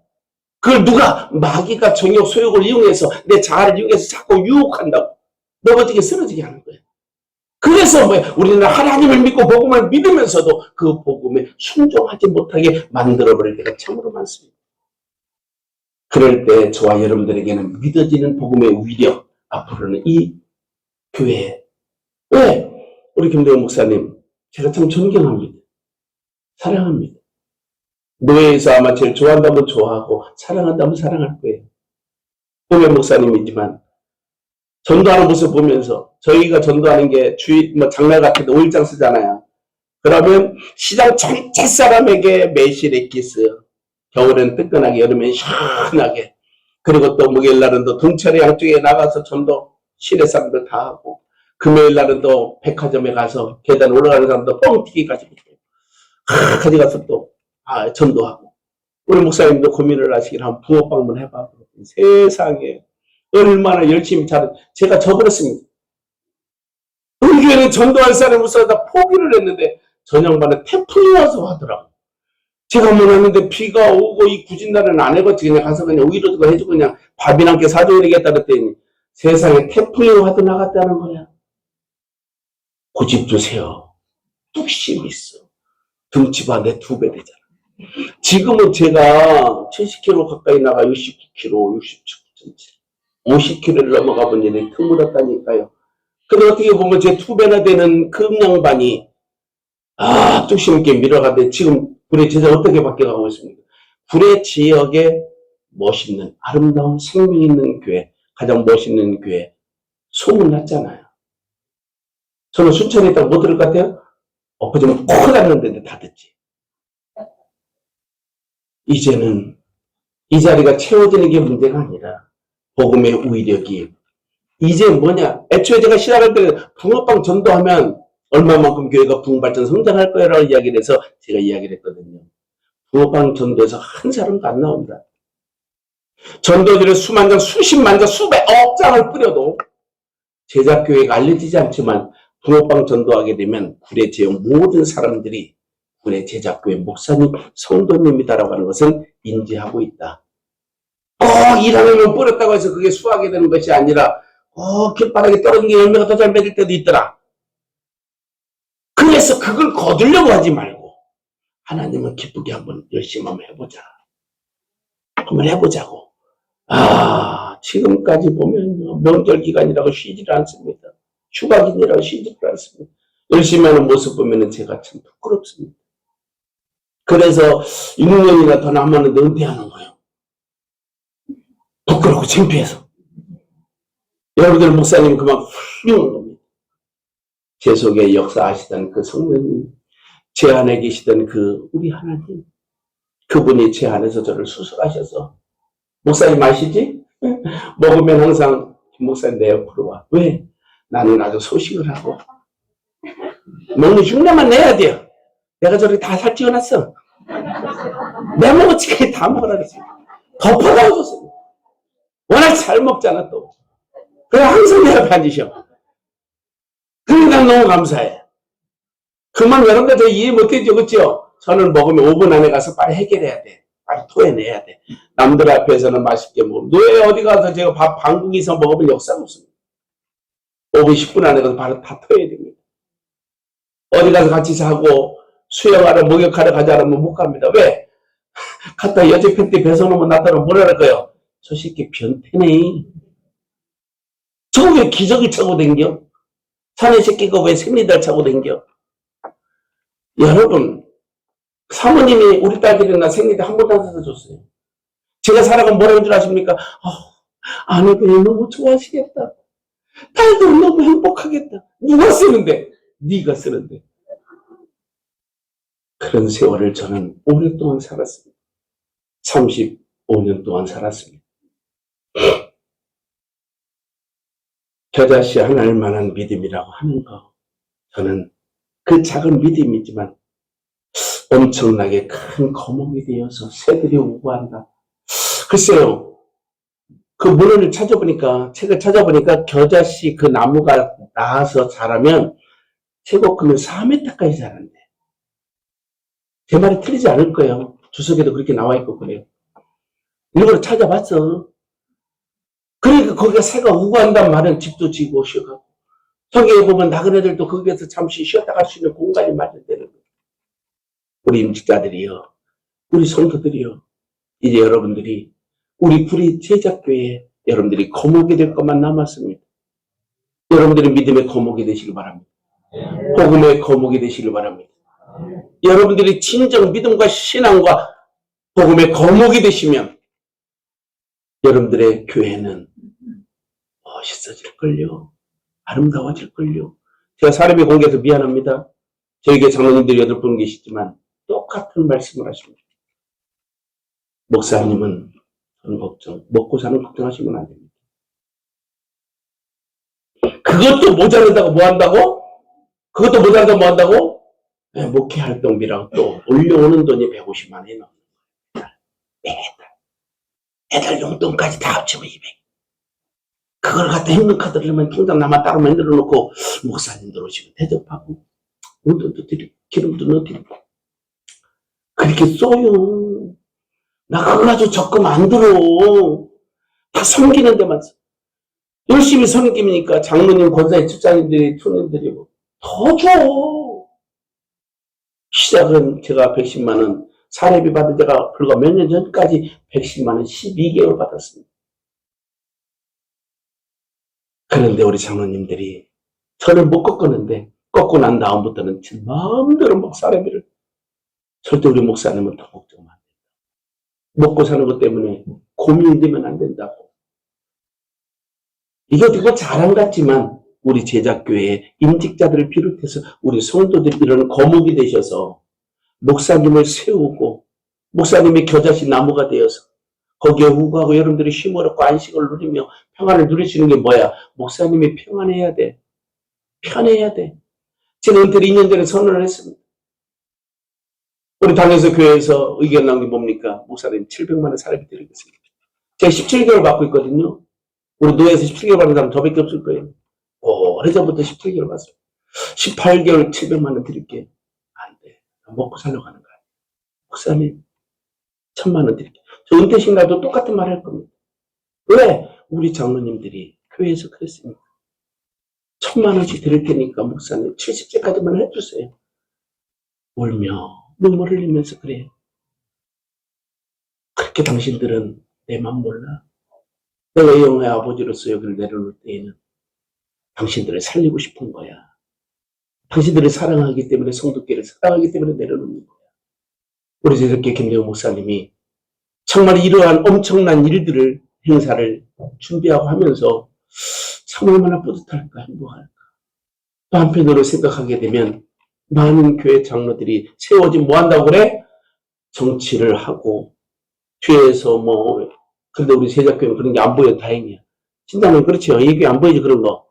그걸 누가 마귀가 정욕 소욕을 이용해서 내 자아를 이용해서 자꾸 유혹한다고. 너가 어떻게 쓰러지게 하는 거야. 그래서 우리는 하나님을 믿고 복음을 믿으면서도 그 복음에 순종하지 못하게 만들어버릴 때가 참으로 많습니다. 그럴 때 저와 여러분들에게는 믿어지는 복음의 위력, 앞으로는 이 교회. 왜? 우리 김대원 목사님, 제가 참 존경합니다. 사랑합니다. 노예에서 아마 제일 좋아한다면 좋아하고 사랑한다면 사랑할 거예요. 김대원 목사님이지만 전도하는 모습 보면서 저희가 전도하는 게 장날 같은 데 5일장 쓰잖아요. 그러면 시장 전체 사람에게 매실 엑기스, 겨울엔 뜨끈하게, 여름엔 시원하게, 그리고 또 목요일날은 또 동철의 양쪽에 나가서 전도 시내 사람들 다 하고, 금요일날은 또 백화점에 가서 계단 올라가는 사람도 뻥튀기 가지고 가져가서 또 전도하고. 우리 목사님도 고민을 하시긴 하면 붕어빵만 해봐. 세상에 얼마나 열심히 제가 저버렸습니다. 우리 교회는 전도할 사람이 없어서 다 포기를 했는데 저녁반에 태풍이 와서 하더라고. 제가 뭐 했는데 비가 오고 이 굳은 날은 안 해봤지. 그냥 가서 그냥 오이로 해주고 그냥 밥이나 함께 사줘야 되겠다 그랬더니 세상에 태풍이 와도 나갔다는 거야. 고집 주세요. 뚝심 있어. 등치가 내 2배 되잖아. 지금은 제가 70kg 가까이 나가 69kg, 67.7. 50kg를 넘어가 본 일이 드물었다니까요. 근데 어떻게 보면 제 2배나 되는 그 양반이 뚝심 있게 밀어가는데 지금 구례 제자 어떻게 바뀌어가고 있습니까? 구례 지역에 멋있는 아름다운 생명 있는 교회, 가장 멋있는 교회 소문났잖아요. 저는 순천에 있다가 못 들을 것 같아요? 엊그제는 코 났는데 다 듣지. 이제는 이 자리가 채워지는 게 문제가 아니라 복음의 위력이 이제 뭐냐? 애초에 제가 시작할 때 붕어빵 전도하면 얼마만큼 교회가 부흥발전 성장할 거라고 이야기를 해서 제가 이야기를 했거든요. 붕어빵 전도에서 한 사람도 안 나온다. 전도들의 수만 장, 수십만 장, 수백억 장을 뿌려도 제자교회가 알려지지 않지만 붕어빵 전도하게 되면 구례 지역 모든 사람들이 구례 제자교회 목사님, 성도님이다라고 하는 것은 인지하고 있다. 일하려면 뿌렸다고 해서 그게 수확이 되는 것이 아니라 길바닥에 떨어진 게 열매가 더 잘 맺을 때도 있더라. 그래서 그걸 거두려고 하지 말고 하나님은 기쁘게 한번 열심히 한번 해보자. 한번 해보자고. 지금까지 보면요. 명절 기간이라고 쉬지를 않습니다. 휴가 기간이라고 쉬지를 않습니다. 열심히 하는 모습 보면 제가 참 부끄럽습니다. 그래서 6년이나 더 남았는데 은퇴하는 거예요. 부끄럽고 창피해서. 여러분들 목사님 그만 훌륭한 겁니다. 제 속에 역사하시던 그 성령님, 제 안에 계시던 그 우리 하나님, 그분이 제 안에서 저를 수술하셔서, 목사님 아시지? 먹으면 항상 김 목사님 내 옆으로 와. 왜? 나는 아주 소식을 하고 먹는 흉내만 내야 돼요. 내가 저렇게 다 살찌워놨어. 내 먹어치기 다 먹으라 그랬어요. 덮어다가 줬어요. 워낙 잘 먹잖아 또. 그래 항상 내 앞에 앉으셔. 그러니까 너무 감사해. 그만 여러분들 저 이해 못했죠, 그렇죠? 저는 먹으면 5분 안에 가서 빨리 해결해야 돼. 빨리 토해내야 돼. 남들 앞에서는 맛있게 먹고 왜 어디 가서 제가 밥 방국에서 먹으면 역사가 없습니다. 5분 10분 안에 가서 바로 다 토해야 됩니다. 어디 가서 같이 자고 수영하러 목욕하러 가자 하면 못 갑니다. 왜? 갔다 여자 팬티 배서놓으면 나타나면 뭐라 그럴까요? 저 새끼 변태네. 저거 왜 기저귀 차고 댕겨? 사내 새끼가 왜 생리달 차고 댕겨? 여러분, 사모님이 우리 딸들이나 생리달 한 번도 안 사서 줬어요. 제가 살아가면 뭐라는 줄 아십니까? 아내분이 너무 좋아하시겠다. 딸들 너무 행복하겠다. 누가 쓰는데? 네가 쓰는데. 그런 세월을 저는 오랫동안 살았습니다. 35년 동안 살았습니다. 겨자씨 하나일 만한 믿음이라고 하는 거, 저는 그 작은 믿음이지만 엄청나게 큰 거목이 되어서 새들이 우고한다. 글쎄요, 그 문헌을 찾아보니까, 책을 찾아보니까 겨자씨 그 나무가 나와서 자라면 최고 크면 4m까지 자란대. 제 말이 틀리지 않을 거예요. 주석에도 그렇게 나와 있고 그래요. 일부러 찾아봤어. 그러니까 거기가 새가 우고한단 말은 집도 지고 쉬어가고, 성경에 보면 나그네들도 거기에서 잠시 쉬었다 갈 수 있는 공간이 마련되는 거예요. 우리 임직자들이요, 우리 성도들이요, 이제 여러분들이 우리 구리 제작교회에 여러분들이 거목이 될 것만 남았습니다. 여러분들이 믿음의 거목이 되시길 바랍니다. 복음의 거목이 되시길 바랍니다. 여러분들이 진정 믿음과 신앙과 복음의 거목이 되시면 여러분들의 교회는 멋있어질걸요. 아름다워질걸요. 제가 사람의 공개해서 미안합니다. 저에게 장로님들이 8분 계시지만 똑같은 말씀을 하십니다. 목사님은 저는 먹고 사는 걱정하시면 안 됩니다. 그것도 모자란다고 뭐 한다고? 그것도 모자란다고 뭐 한다고? 네, 목회 활동비라고 또 올려오는 돈이 150만 원이 넘는 거예요. 매달. 애들 용돈까지 다 합치면 200. 그걸 갖다 행동카드를 하면 통장 나만 따로 만들어 놓고 목사님들 오시면 대접하고 용돈도 드리고 기름도 넣어드리고 그렇게 써요. 나 그거 가지고 적금 안 들어. 다 섬기는 데만 써. 열심히 섬기니까 장로님, 권사님, 집사님들이, 투님들이 더 줘. 시작은 제가 110만 원, 사례비 받은 데가 불과 몇 년 전까지 110만 원 12개월 받았습니다. 그런데 우리 장로님들이 저를 못 꺾었는데 꺾고 난 다음부터는 제 마음대로 막 사례비를. 절대 우리 목사님은 더 걱정 안 된다. 먹고 사는 것 때문에 고민이 되면 안 된다고. 이거 자랑 같지만 우리 제작교회의 임직자들을 비롯해서 우리 성도들이 이런 거목이 되셔서 목사님을 세우고 목사님의 겨자씨 나무가 되어서 거기에 우고하고 여러분들이 쉼을 얻고 안식을 누리며 평안을 누리시는 게 뭐야? 목사님이 평안해야 돼. 편해야 돼. 제가 은퇴를 2년 전에 선언을 했습니다. 우리 당에서 교회에서 의견 나온 게 뭡니까? 목사님 700만 원 사례비 드리겠습니다. 제가 17개월 받고 있거든요. 우리 노예에서 17개월 받는 사람 저밖에 없을 거예요. 오래전부터 17개월 받았어요. 18개월 700만 원 드릴게. 안 돼. 먹고 살려고 하는 거야. 목사님 1000만 원 드릴게. 저 은퇴식 날도 똑같은 말 할 겁니다. 왜? 우리 장로님들이 교회에서 그랬습니다. 1000만 원씩 드릴 테니까 목사님 70세까지만 해주세요. 울며 눈물 흘리면서 그래. 그렇게 당신들은 내 맘 몰라. 내가 영의 아버지로서 여기를 내려놓을 때에는 당신들을 살리고 싶은 거야. 당신들을 사랑하기 때문에 성도끼를 사랑하기 때문에 내려놓는 거야. 우리 제석교 김대웅 목사님이 정말 이러한 엄청난 일들을 행사를 준비하고 하면서 참 얼마나 뿌듯할까 행복할까. 또 한편으로 생각하게 되면 많은 교회 장로들이 세워진 뭐 한다고 그래? 정치를 하고 뒤에서 뭐 근데 우리 제작교회는 그런 게 안 보여 다행이야. 신장님 그렇죠. 이 교회 안 보이지 그런 거.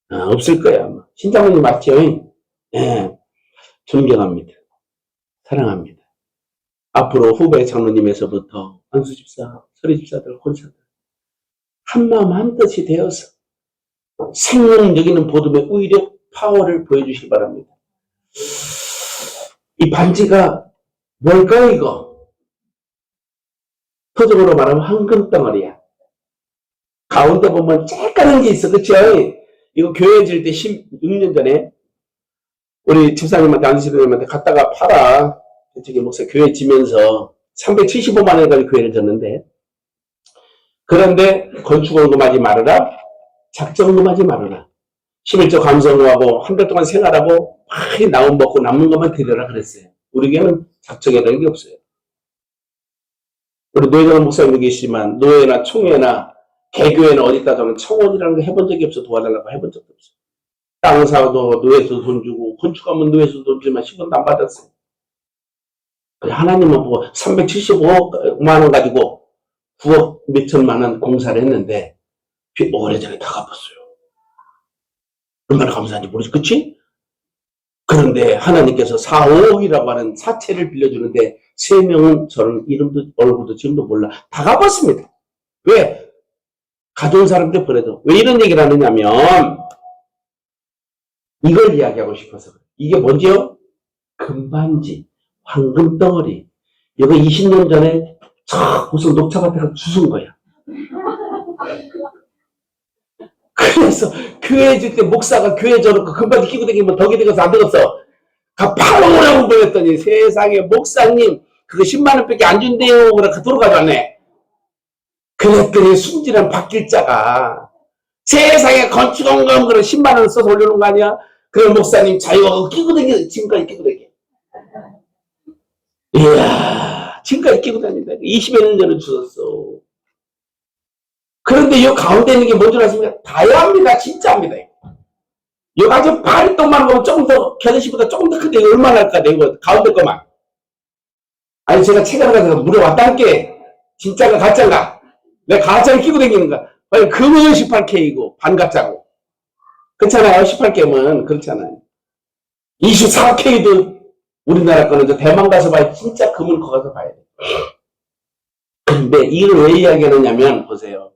없을 거야. 신장님 맞죠? 예. 존경합니다. 사랑합니다. 앞으로 후배 장로님에서부터 안수집사, 서리집사들, 권사들 한마음 한뜻이 되어서 생명력 있는 복음의 의력, 파워를 보여주시기 바랍니다. 이 반지가 뭘까요 이거? 표적으로 말하면 황금덩어리야. 가운데 보면 쬐까는 게 있어. 그쵸? 이거 교회 질 때 16년 전에 우리 집사님한테 안수집사님한테 갖다가 팔아. 저기 목사 교회 지면서 375만 원까지 교회를 졌는데 그런데 건축원금 하지 말아라. 작정금 하지 말아라. 11조 감성하고 한 달 동안 생활하고 많이 나온 먹고 남는 것만 드려라 그랬어요. 우리 교회는 작정이라는 게 없어요. 우리 노예장 목사님도 계시지만 노예나 총회나 개교회나 어디다 저는 청원이라는 거 해본 적이 없어. 도와달라고 해본 적도 없어. 땅 사도 노예에서 돈 주고 건축하면 노예에서 돈 주지만 10원도 안 받았어요. 하나님은 보고 375만 원 가지고 9억 몇천만 원 공사를 했는데 오래전에 다 갚았어요. 얼마나 감사한지 모르지, 그치? 그런데 하나님께서 4, 5억이라고 하는 사채를 빌려주는데 3명은 저는 이름도 얼굴도 지금도 몰라. 다 갚았습니다. 왜? 가져온 사람들 보내도. 왜 이런 얘기를 하느냐면 이걸 이야기하고 싶어서 그래요. 이게 뭐죠? 금반지, 황금덩어리. 이거 20년 전에 무슨 녹차밭에 가서 주운 거야. 그래서 교회 줄 때 목사가 교회 저렇게 금반지 끼고 다니면 덕이 되어서 안 되겠어. 팔아오라고 보냈더니 세상에 목사님 그거 10만 원밖에 안 준대요. 그래서 돌아가졌네. 그랬더니 순진한 박길자가 세상에 건축원금 그런 10만 원 써서 올려놓은 거 아니야? 그래 목사님 자유하고 끼고 다니는 지금까지 끼고 다녀. 이야 지금까지 끼고 다닌다. 20여 년 전에 주웠어. 그런데 이 가운데 있는 게 뭔 줄 아십니까? 다야합니다. 진짜입니다. 이거 아주 발이 동만 보면 조금 더 겨드시보다 조금 더 큰데 얼마나 할까? 이거 가운데 거만. 아니 제가 책을 가서 물어봤다니까. 진짜가 가짜가. 내가 가짜를 끼고 다니는가. 아니 금은 18K이고 반가짜고. 그렇잖아요. 18K면 그렇잖아요. 24K도 우리나라 거는 저 대만 가서 봐야 진짜 금을 거기서 봐야 돼. 근데 이걸 왜 이야기하느냐면 보세요.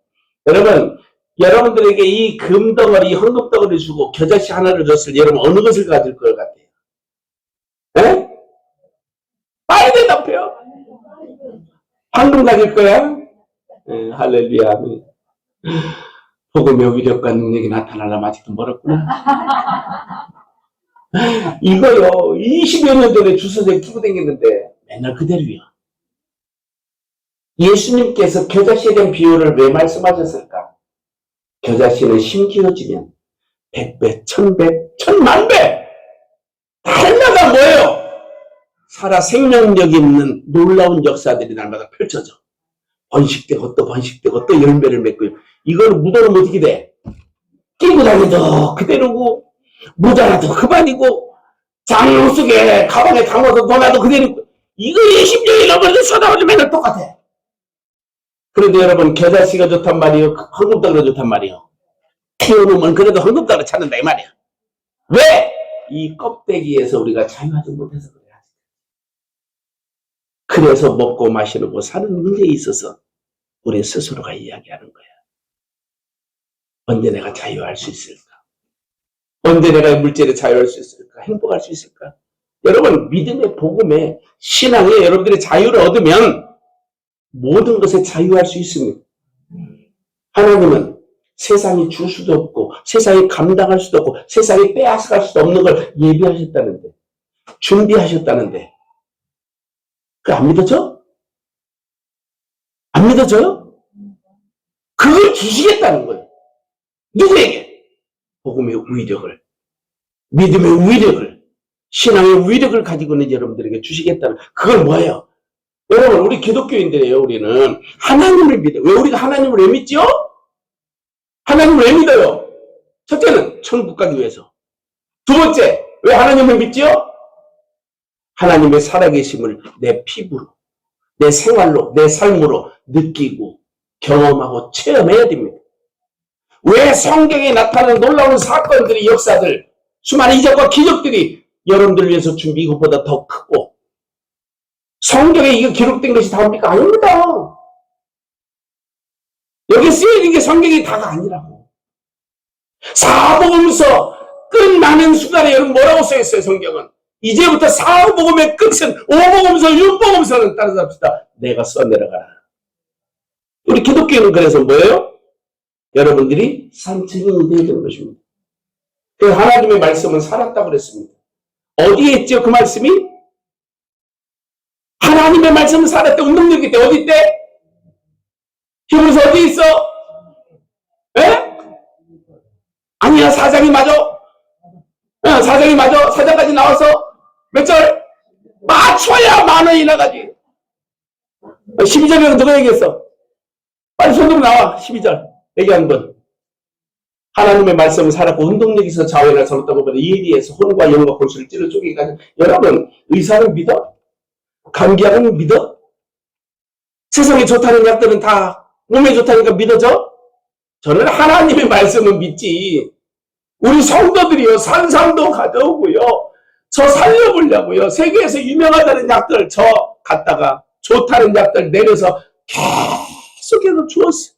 여러분, 여러분들에게 이 금덩어리, 황금덩어리 주고 겨자씨 하나를 줬을 여러분 어느 것을 가질 것 같아요? 에? 빨리 대답해요. 황금 가질 거야? 에, 할렐루야. 복음의 위력과 능력이 나타나려면 아직도 멀었구나. 이거요, 20여 년 전에 주소서 끼고 다녔는데 맨날 그대로요. 예수님께서 겨자씨에 대한 비유를 왜 말씀하셨을까? 겨자씨는 심기어지면 100배, 1000배, 1000만배! 날마다 뭐예요? 살아 생명력 있는 놀라운 역사들이 날마다 펼쳐져. 번식되고 또 번식되고 또 열매를 맺고. 이걸 묻어놓으면 어떻게 돼? 끼고 다니도 그대로고 모자라도 그만이고 장롱 속에 가방에 담아서 넣어놔도 그대로고. 이거 20년이 넘어도 쳐다보면 맨날 똑같아. 그런데 여러분 겨자씨가 좋단 말이에요? 황금덩어리가 좋단 말이에요? 키워놓으면 그래도 황금덩어리 찾는다 이 말이야. 왜? 이 껍데기에서 우리가 자유하지 못해서 그래요. 그래서 먹고 마시는 거 사는 문제에 있어서 우리 스스로가 이야기하는 거야. 언제 내가 자유할 수 있을까? 언제 내가 물질에 자유할 수 있을까? 행복할 수 있을까? 여러분 믿음의 복음에 신앙에 여러분들이 자유를 얻으면 모든 것에 자유할 수 있습니다. 하나님은 세상이 줄 수도 없고 세상이 감당할 수도 없고 세상이 빼앗아갈 수도 없는 걸 예비하셨다는데 준비하셨다는데 그게 안 믿어져? 안 믿어져요? 그걸 주시겠다는 거예요. 누구에게? 복음의 위력을, 믿음의 위력을, 신앙의 위력을 가지고는 여러분들에게 주시겠다는, 그걸 뭐예요? 여러분, 우리 기독교인들이에요. 우리는 하나님을 믿어요. 왜 우리가 하나님을 왜 믿죠? 하나님을 왜 믿어요? 첫째는 천국 가기 위해서. 두 번째, 왜 하나님을 믿죠? 하나님의 살아계심을 내 피부로, 내 생활로, 내 삶으로 느끼고 경험하고 체험해야 됩니다. 왜 성경에 나타나는 놀라운 사건들이, 역사들, 수많은 이적과 기적들이 여러분들 위해서 준비 이것보다 더 크고, 성경에 이거 기록된 것이 다입니까? 아닙니다. 여기 쓰여있는 게 성경이 다가 아니라고. 사복음서 끝나는 순간에 여러분 뭐라고 써있어요? 성경은 이제부터 사복음의 끝은 오복음서, 육복음서는 따라잡시다. 내가 써내려가라. 우리 기독교인은 그래서 뭐예요? 여러분들이 산 증인이 되어야 되는 것입니다. 그래서 하나님의 말씀은 살았다고 그랬습니다. 어디에 있죠? 그 말씀이? 하나님의 말씀은 살았대. 운동력이 때 어디 있대? 히브리서 어디 있어? 에? 아니야, 4장이 맞아. 4장이 맞아. 4장까지 나와서 몇 절? 맞춰야 만 원이 나가지. 12절에는 누가 얘기했어? 빨리 손으로 나와. 12절 얘기하는 분. 하나님의 말씀은 살았고 운동력이 있어 좌우에나 서렀다고 보다 예리해서 혼과 영과 골수를 찌르 쪼개가지고. 여러분, 의사를 믿어? 감기약을 믿어? 세상에 좋다는 약들은 다 몸에 좋다니까 믿어져? 저는 하나님의 말씀은 믿지. 우리 성도들이요, 산삼도 가져오고요, 저 살려보려고요, 세계에서 유명하다는 약들 저 갖다가 좋다는 약들 내려서 계속해서 주었어.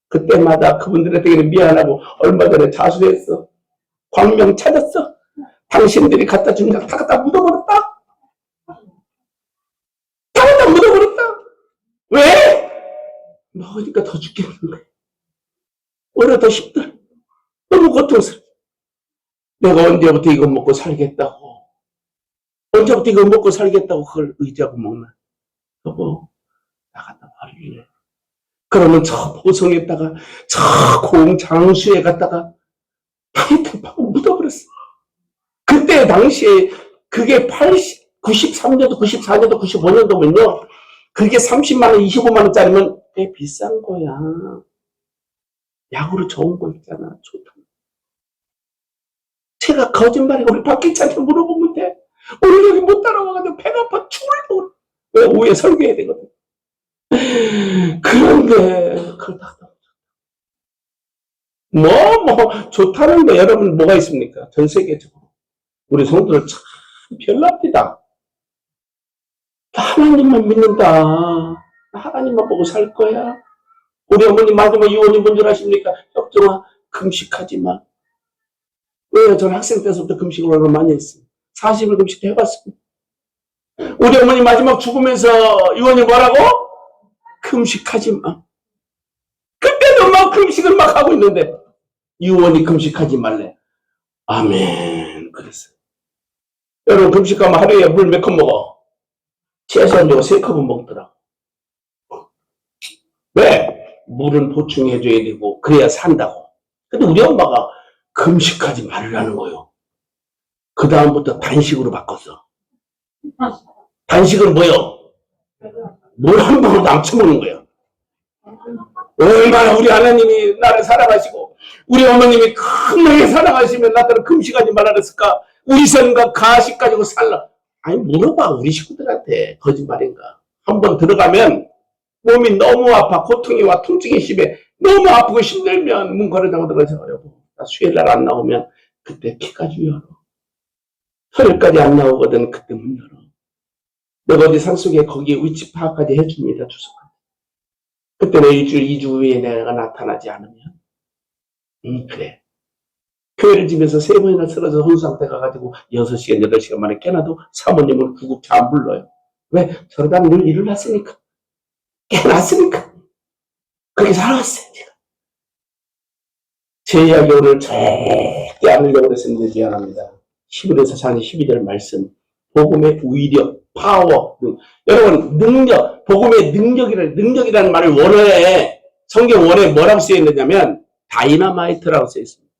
그때마다 그분들한테는 미안하고 얼마 전에 자수했어. 광명 찾았어. 당신들이 갖다 준 약 다 갖다 묻어버렸다. 다 갖다 묻어버렸다. 왜? 먹으니까 더 죽겠는데. 오히려 더 힘들어. 너무 고통스러워. 내가 언제부터 이거 먹고 살겠다고. 언제부터 이거 먹고 살겠다고 그걸 의지하고 먹나. 여보, 나 갖다 버릴래. 그러면 저 보성에다가 저 공장수에 갔다가 파이팅 파고 묻어버렸어. 그때 당시에 그게 93년도, 94년도, 95년도면요. 그게 30만원, 25만원짜리면 꽤 비싼 거야. 약으로 좋은 거 있잖아. 좋다. 제가 거짓말이고 우리 박기찬한테 물어보면 돼. 오늘 여기 못 따라와가지고 배가 아파 죽을래. 왜 오후에 설교해야 되거든. 그런데 그걸 다 좋다는데 여러분 뭐가 있습니까? 전 세계적으로 우리 성도들 참 별납니다. 하나님만 믿는다. 하나님만 보고 살 거야. 우리 어머니 마지막 유언이 뭔 줄 아십니까? 혁정아, 금식하지 마. 왜요? 저는 학생 때부터 금식을 얼마나 많이 했어요. 40일 금식도 해봤습니다. 우리 어머니 마지막 죽으면서 유언이 뭐라고? 금식하지 마. 그때도 막 금식을 막 하고 있는데 유언이 금식하지 말래. 아멘. 그랬어요. 여러분, 금식하면 하루에 물 몇 컵 먹어? 최소한 3컵은 먹더라고. 왜? 물은 보충해줘야 되고 그래야 산다고. 근데 우리 엄마가 금식하지 말라는 거예요. 그 다음부터 단식으로 바꿨어. 단식은 뭐요? 물 한 방울도 안 처먹는 거예요. 얼마나 우리 하나님이 나를 사랑하시고 우리 어머님이 큰하게 사랑하시면 나처럼 금식하지 말라 그랬을까? 우리 선과 가식 가지고 살라. 아니, 물어봐. 우리 식구들한테 거짓말인가? 한번 들어가면 몸이 너무 아파. 고통이 와. 통증이 심해. 너무 아프고 힘들면 문 걸어다가 들어가서 여보, 나 수요일날 안 나오면 그때 피까지 열어. 토요일까지 안 나오거든. 그때 문 열어. 내가 어디 산속에 거기 위치 파악까지 해줍니다. 주소까지. 그때는 2주 후에 내가 나타나지 않으면 그래. 교회를 지면서 3번이나 쓰러져 혼수상태 가가지고 6시간, 8시간 만에 깨나도 사모님은 구급차 안 불러요. 왜? 저러다 늘 일어났으니까. 깨났으니까. 그렇게 살아왔어요, 제가. 제 이야기 오늘 절대 안 하려고 했었는데 미안합니다. 히브리서 4장 12절 말씀. 복음의 위력, 파워. 여러분, 능력, 복음의 능력이라는 말을 원어에, 성경 원어에 뭐라고 쓰여 있느냐면, 다이너마이트라고 쓰여 있습니다.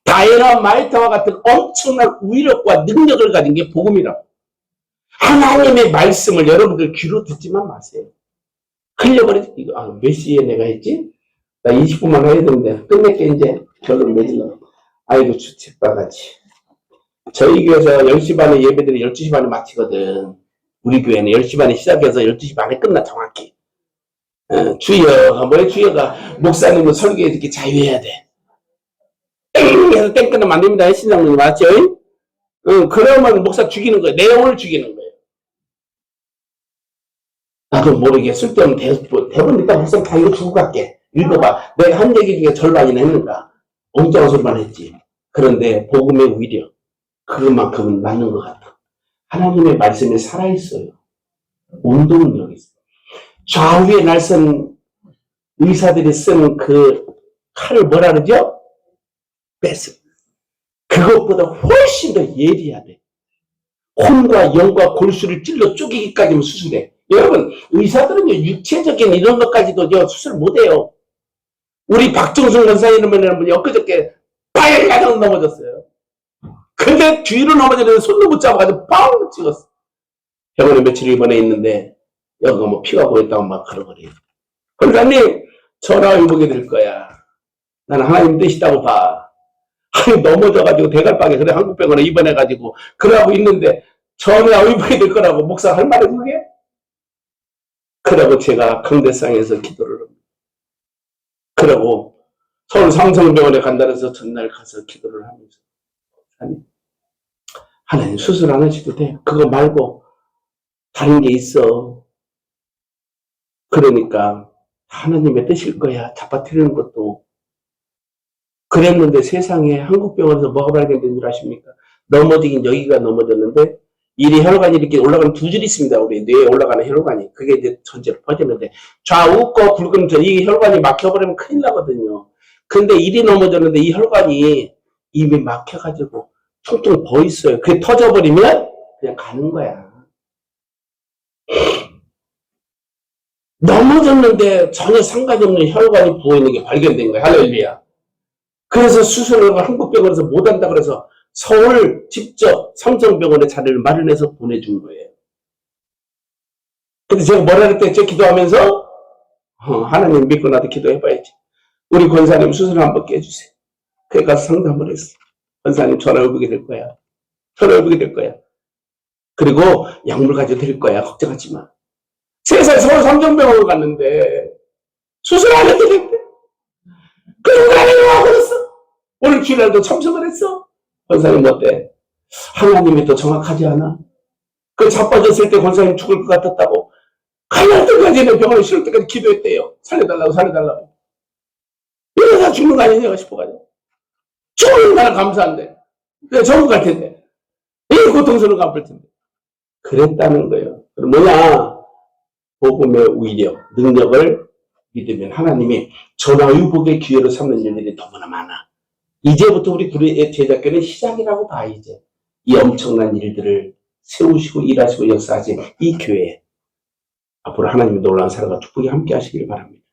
다이너마이트와 같은 엄청난 위력과 능력을 가진 게 복음이라고. 하나님의 말씀을 여러분들 귀로 듣지만 마세요. 흘려버리지. 이거 몇 시에 내가 했지? 나 20분만 해야 되는데 끝낼게. 이제 결론 맺으려고. 아이고 주책바가지. 저희 교회에서 10시 반에 예배들이 12시 반에 마치거든. 우리 교회는 10시 반에 시작해서 12시 반에 끝나 정확히. 주여, 뭐의 주여가 목사님은 설교에 이렇게 자유해야 돼. 땡해서 땡 끝나면 안 됩니다. 신장님 맞죠? 그러면 목사 죽이는 거예요. 내용을 죽이는 거예요. 나도 모르게 쓸데없는 대본 일단 목사 다 이거 주고 갈게. 읽어봐. 내가 한 얘기 중에 절반이나 했는가? 엉뚱한 소리만 했지. 그런데 복음의 위력, 그만큼은 맞는 것 같아. 하나님의 말씀이 살아있어요. 운동력이 있어요. 좌우에 날선 의사들이 쓴 그 칼을 뭐라 그러죠? 뺐어. 그것보다 훨씬 더 예리하대. 혼과 영과 골수를 찔러 쪼개기까지는 수술해. 여러분, 의사들은요, 육체적인 이런 것까지도 수술 못해요. 우리 박정순 권사 이러면 분이 엊그저께 빨가닥 넘어졌어요. 근데 뒤로 넘어졌는데 손도 못 잡아가지고 빵 찍었어. 병원에 며칠 입원해 있는데 여기가 뭐 피가 보였다고 막 그러거래요. 권사님, 전화 의복이 될 거야. 나는 하나님 뜻이다고 봐. 아니, 넘어져가지고 대갈박에 그래 한국병원에 입원해가지고 그러고 있는데 전화 의복이 될 거라고 목사 할 말이 그게? 그러고 제가 강대상에서 기도를 합니다. 그러고 서울 삼성병원에 간다 해서 전날 가서 기도를 하면서 하나님 수술 안 하셔도 돼. 그거 말고 다른 게 있어. 그러니까 하나님의 뜻일 거야. 잡아뜨리는 것도. 그랬는데 세상에 한국병원에서 뭐가 발견된 줄 아십니까? 넘어지긴 여기가 넘어졌는데 이리 혈관이 이렇게 올라가는 두 줄이 있습니다. 우리 뇌에 올라가는 혈관이. 그게 이제 전체로 퍼지는데 좌우 거 굵은 이 혈관이 막혀버리면 큰일 나거든요. 근데 이리 넘어졌는데 이 혈관이 이미 막혀가지고 퉁퉁 부어 있어요. 그게 터져버리면 그냥 가는 거야. 넘어졌는데 전혀 상관이 없는 혈관이 부어있는 게 발견된 거야. 할렐루야. 그래서 수술을 한국병원에서 못한다 그래서 서울 직접 삼성병원에 자리를 마련해서 보내준 거예요. 근데 제가 뭐라 그랬죠? 기도하면서 하나님 믿고 나도 기도해봐야지. 우리 권사님 수술 한번 깨주세요. 그래 가서 상담을 했어. 권사님 전화 오게 될 거야. 전화 오게 될 거야. 그리고 약물 가지고 될 거야. 걱정하지 마. 세상에 서울 삼성병원을 갔는데 수술 안 해도 됐대. 그리고 나는 와 그랬어. 오늘 주일날도 참석을 했어. 권사님 어때? 하나님이 더 정확하지 않아? 그 자빠졌을 때 권사님 죽을 것 같았다고 가날 때까지는 병원에 실을 때까지 기도했대요. 살려달라고 살려달라고. 이러다 죽는 거 아니냐 싶어가지고. 죽는 나는 감사한데. 내가 전국 갈 텐데. 이 고통스러운 거 아플 텐데. 그랬다는 거예요. 그럼 뭐냐? 복음의 위력, 능력을 믿으면 하나님이 전화위복의 기회로 삼는 일들이 너무나 많아. 이제부터 우리 제자교는 시작이라고 봐. 이제 이 엄청난 일들을 세우시고 일하시고 역사하신 이 교회 앞으로 하나님의 놀라운 사랑과 축복이 함께 하시길 바랍니다.